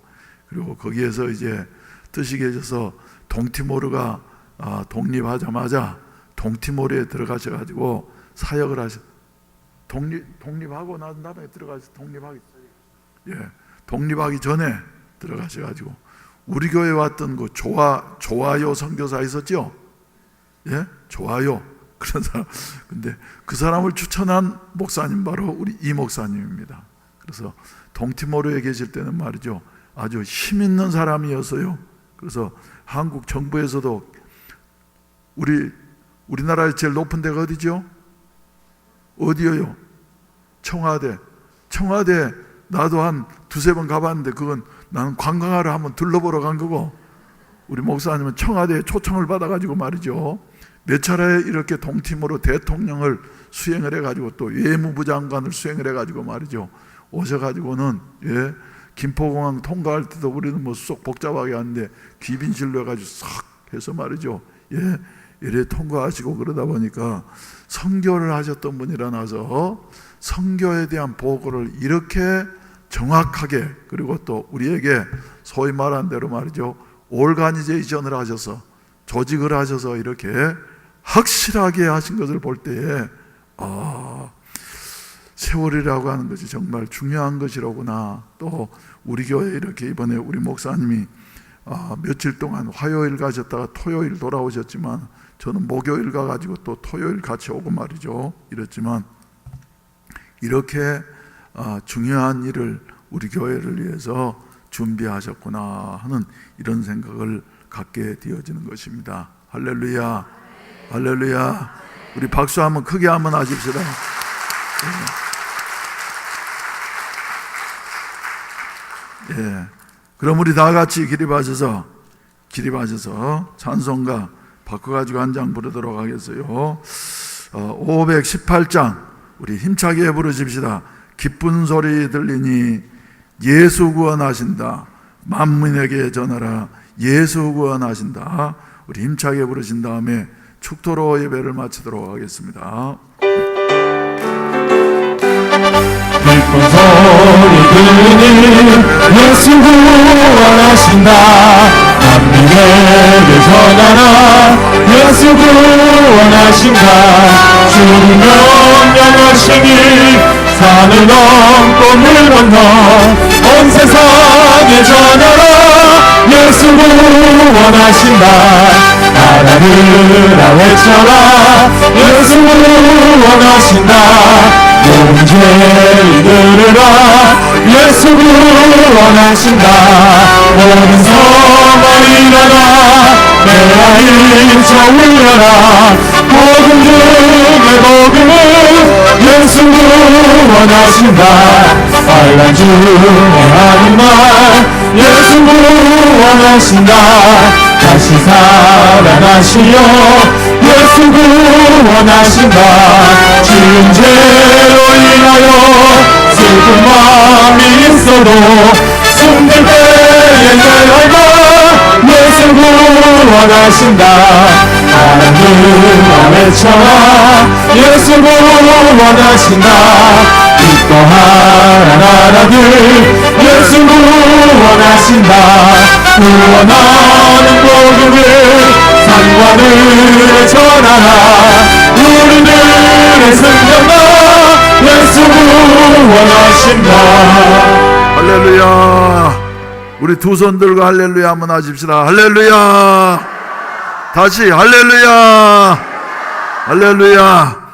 그리고 거기에서 이제 뜻이 계셔서 동티모르가 독립하자마자 동티모르에 들어가셔가지고 사역을 독립하고 난 다음에 독립하기 전에 들어가셔가지고 우리 교회 왔던 그 조아요 선교사 있었죠? 조아요 그런 사람. 근데 그 사람을 추천한 목사님 바로 우리 이 목사님입니다. 그래서 동티모르에 계실 때는 말이죠 아주 힘 있는 사람이었어요. 그래서 한국 정부에서도 우리나라의 제일 높은 데가 어디죠? 어디요? 청와대 나도 한 두세 번 가봤는데 그건 나는 관광하러 한번 둘러보러 간 거고 우리 목사님은 청와대에 초청을 받아가지고 말이죠 몇 차례 이렇게 동티모르 대통령을 수행을 해가지고 또 외무부 장관을 수행을 해가지고 말이죠 오셔가지고는 김포공항 통과할 때도 우리는 뭐 쏙 복잡하게 하는데 귀빈실로 해가지고 싹 해서 말이죠 이래 통과하시고 그러다 보니까 선교를 하셨던 분이라서 선교에 대한 보고를 이렇게 정확하게 그리고 또 우리에게 소위 말한 대로 말이죠 오르가니제이션을 하셔서 조직을 하셔서 이렇게 확실하게 하신 것을 볼 때에 세월이라고 하는 것이 정말 중요한 것이로구나. 또 우리 교회 이렇게 이번에 우리 목사님이 며칠 동안 화요일 가셨다가 토요일 돌아오셨지만 저는 목요일 가가지고 또 토요일 같이 오고 말이죠 이랬지만 이렇게 중요한 일을 우리 교회를 위해서 준비하셨구나 하는 이런 생각을 갖게 되어지는 것입니다. 할렐루야 할렐루야. 우리 박수 한번 크게 한번 하십시다. 그럼 우리 다 같이 기립하셔서 찬송가 바꿔가지고 한 장 부르도록 하겠어요. 518장 우리 힘차게 부르십시다. 기쁜 소리 들리니 예수 구원하신다. 만민에게 전하라. 예수 구원하신다. 우리 힘차게 부르신 다음에 축도로 예배를 마치도록 하겠습니다. 기쁜 소리 들리니 예수 구원하신다. 만민에게 전하라. 예수 구원하신다. 주님 명령하시니 산을 넘고 물 건너 온 세상에 전하라. 예수 구원하신다. 나라르라 외쳐라. 예수 구원하신다. 모든 죄인 들으라. 예수 구원하신다. 모든 성을 일어나 내 아이쳐 울려라. 복음 중에 복음은 예수 구원하신다. 환난 중에 하는 말 예수 구원하신다. 다시 살아나시려 예수 구원하신다. 지은 죄로 인하여 슬픈 마음이 있어도 숨길 때에 날마다 예수 구원하신다. 하나님아 외쳐라. 예수 구원하신다. 기뻐하라 나라들 예수 구원하신다. 구원하는 복음을 산과들에 전하라. 우리들의 생명과 예수 구원하신다. 할렐루야. 우리 두 손 들고 할렐루야 한번 하십시다. 할렐루야. 다시 할렐루야. 할렐루야.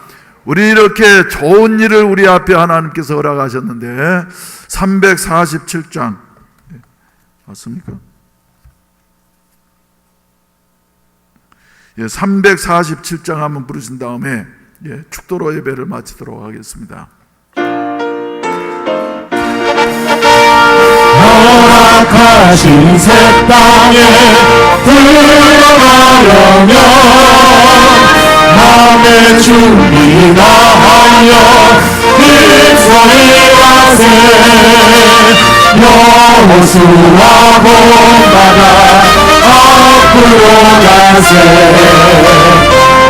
우리 이렇게 좋은 일을 우리 앞에 하나님께서 허락하셨는데 347장 맞습니까? 예, 347장 한번 부르신 다음에 축도로 예배를 마치도록 하겠습니다. 허락하신 새 땅에 들어가려면 마음의 준비나 하여 힘써이 가세. 여호수아 본받아 앞으로 가세.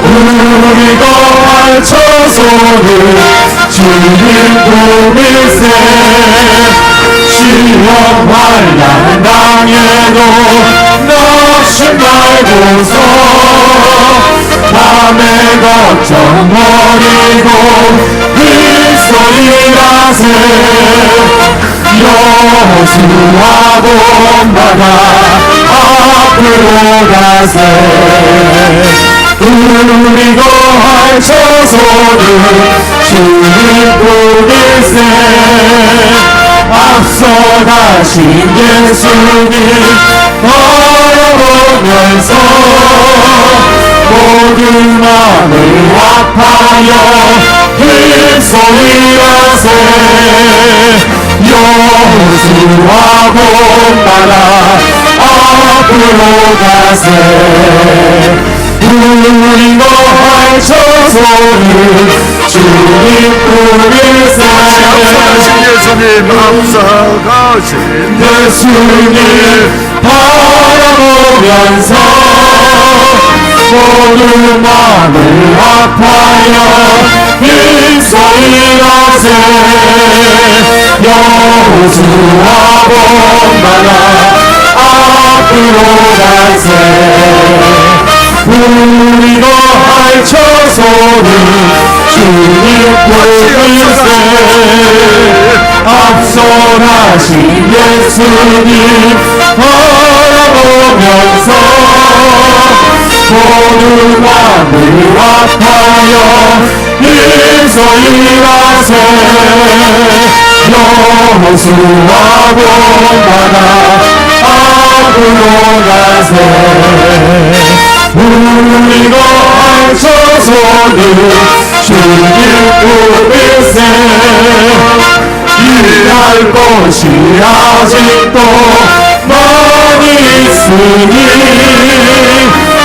우리 거할 처소는 주님 품일세. 시험 환난 당해도 낙심 말고서 밤의 걱정 버리고 휘소리 가세. 여호수아 본받아 앞으로 가세. 우리 거할 처소는 주님 품일세. 앞서 가신 예수님 바라보면서 모든 마음을 아파여 힘소리 가세. 여호수아 본받아 앞으로 가세. 우리 거할 처소는 주님 품일세. 예수님 앞서가신 예수님 바라보면서 모든 마음을 아파여 힘소리 가세. 여호수아 본받아 앞으로 가세. 우리 거할 처소는 주님 품일세. 앞서 가신 예수님 바라보면서 모든 마음을 아파여 힘소리 가세. 여호수아 본받아 앞으로 가세. 우리 거할 처소는 주님 품일세. 일할 곳이 아직도 많이 있으니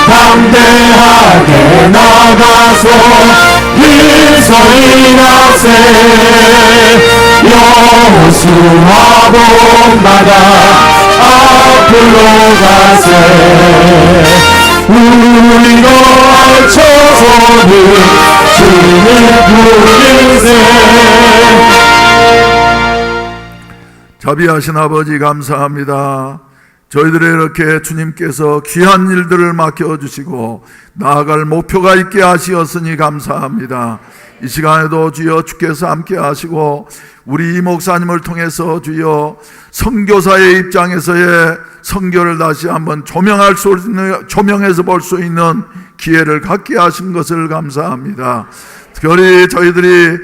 담대하게 나가서 힘소리 나세. 여호수아 본받아 앞으로 가세. 우리 거할 처소는 주님 품일세. 자비하신 아버지 감사합니다. 저희들의 이렇게 주님께서 귀한 일들을 맡겨주시고 나아갈 목표가 있게 하시었으니 감사합니다. 이 시간에도 주여 주께서 함께 하시고 우리 이 목사님을 통해서 주여 선교사의 입장에서의 선교를 다시 한번 조명해서 볼 수 있는 기회를 갖게 하신 것을 감사합니다. 특별히 저희들이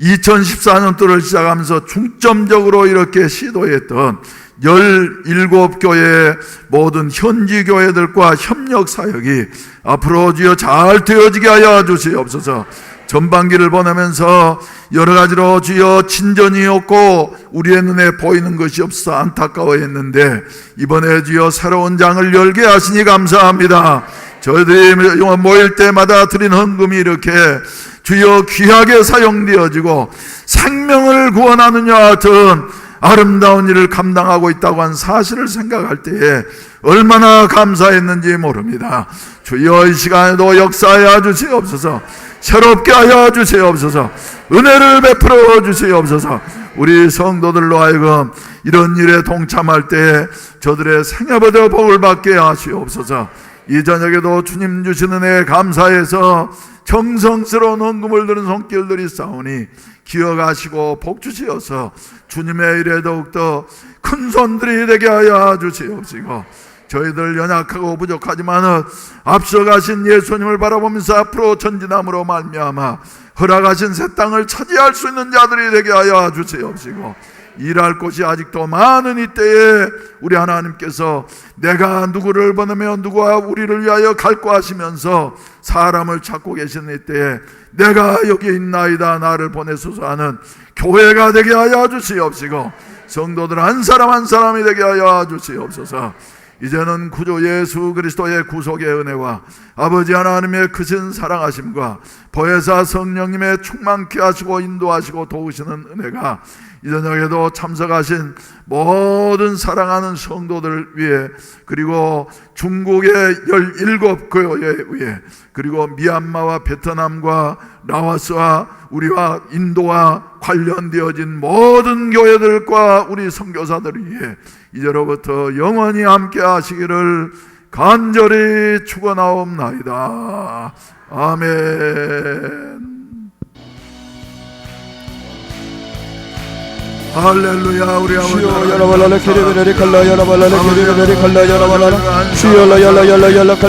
2014년도를 시작하면서 중점적으로 이렇게 시도했던 17교회 모든 현지 교회들과 협력 사역이 앞으로 주여 잘 되어지게 하여 주시옵소서. 전반기를 보내면서 여러 가지로 주여 진전이 없고 우리의 눈에 보이는 것이 없어 안타까워했는데 이번에 주여 새로운 장을 열게 하시니 감사합니다. 저희들이 모일 때마다 드린 헌금이 이렇게 주여 귀하게 사용되어지고 생명을 구원하는 여 같은 아름다운 일을 감당하고 있다고 한 사실을 생각할 때에 얼마나 감사했는지 모릅니다. 주여 이 시간에도 역사하여 주시옵소서. 새롭게 하여 주시옵소서. 은혜를 베풀어 주시옵소서. 우리 성도들로 하여금 이런 일에 동참할 때에 저들의 생애보다 복을 받게 하시옵소서. 이 저녁에도 주님 주시는 은혜에 감사해서 정성스러운 헌금을 드는 손길들이 있사오니 기억하시고 복주시어서 주님의 일에 더욱더 큰 손들이 되게 하여 주시옵시고, 저희들 연약하고 부족하지만 앞서가신 예수님을 바라보면서 앞으로 전진함으로 말미암아 허락하신 새 땅을 차지할 수 있는 자들이 되게 하여 주시옵시고, 일할 곳이 아직도 많은 이때에 우리 하나님께서 내가 누구를 보내며 누구와 우리를 위하여 갈고 하시면서 사람을 찾고 계시는 이때에 내가 여기 있나이다 나를 보내소서 하는 교회가 되게 하여 주시옵시고, 성도들 한 사람 한 사람이 되게 하여 주시옵소서. 이제는 구주 예수 그리스도의 구속의 은혜와 아버지 하나님의 크신 사랑하심과 보혜사 성령님의 충만케 하시고 인도하시고 도우시는 은혜가 이 저녁에도 참석하신 모든 사랑하는 성도들 위해, 그리고 중국의 17교회 위해, 그리고 미얀마와 베트남과 라오스와 우리와 인도와 관련되어진 모든 교회들과 우리 선교사들 위해 이제로부터 영원히 함께 하시기를 간절히 축원하옵나이다. 아멘. 할렐루야. 우리 아버지 주여 여러발라라 케레베레리 칼라 여러발라라 케레베레리 칼라 여러발라라 주여 여러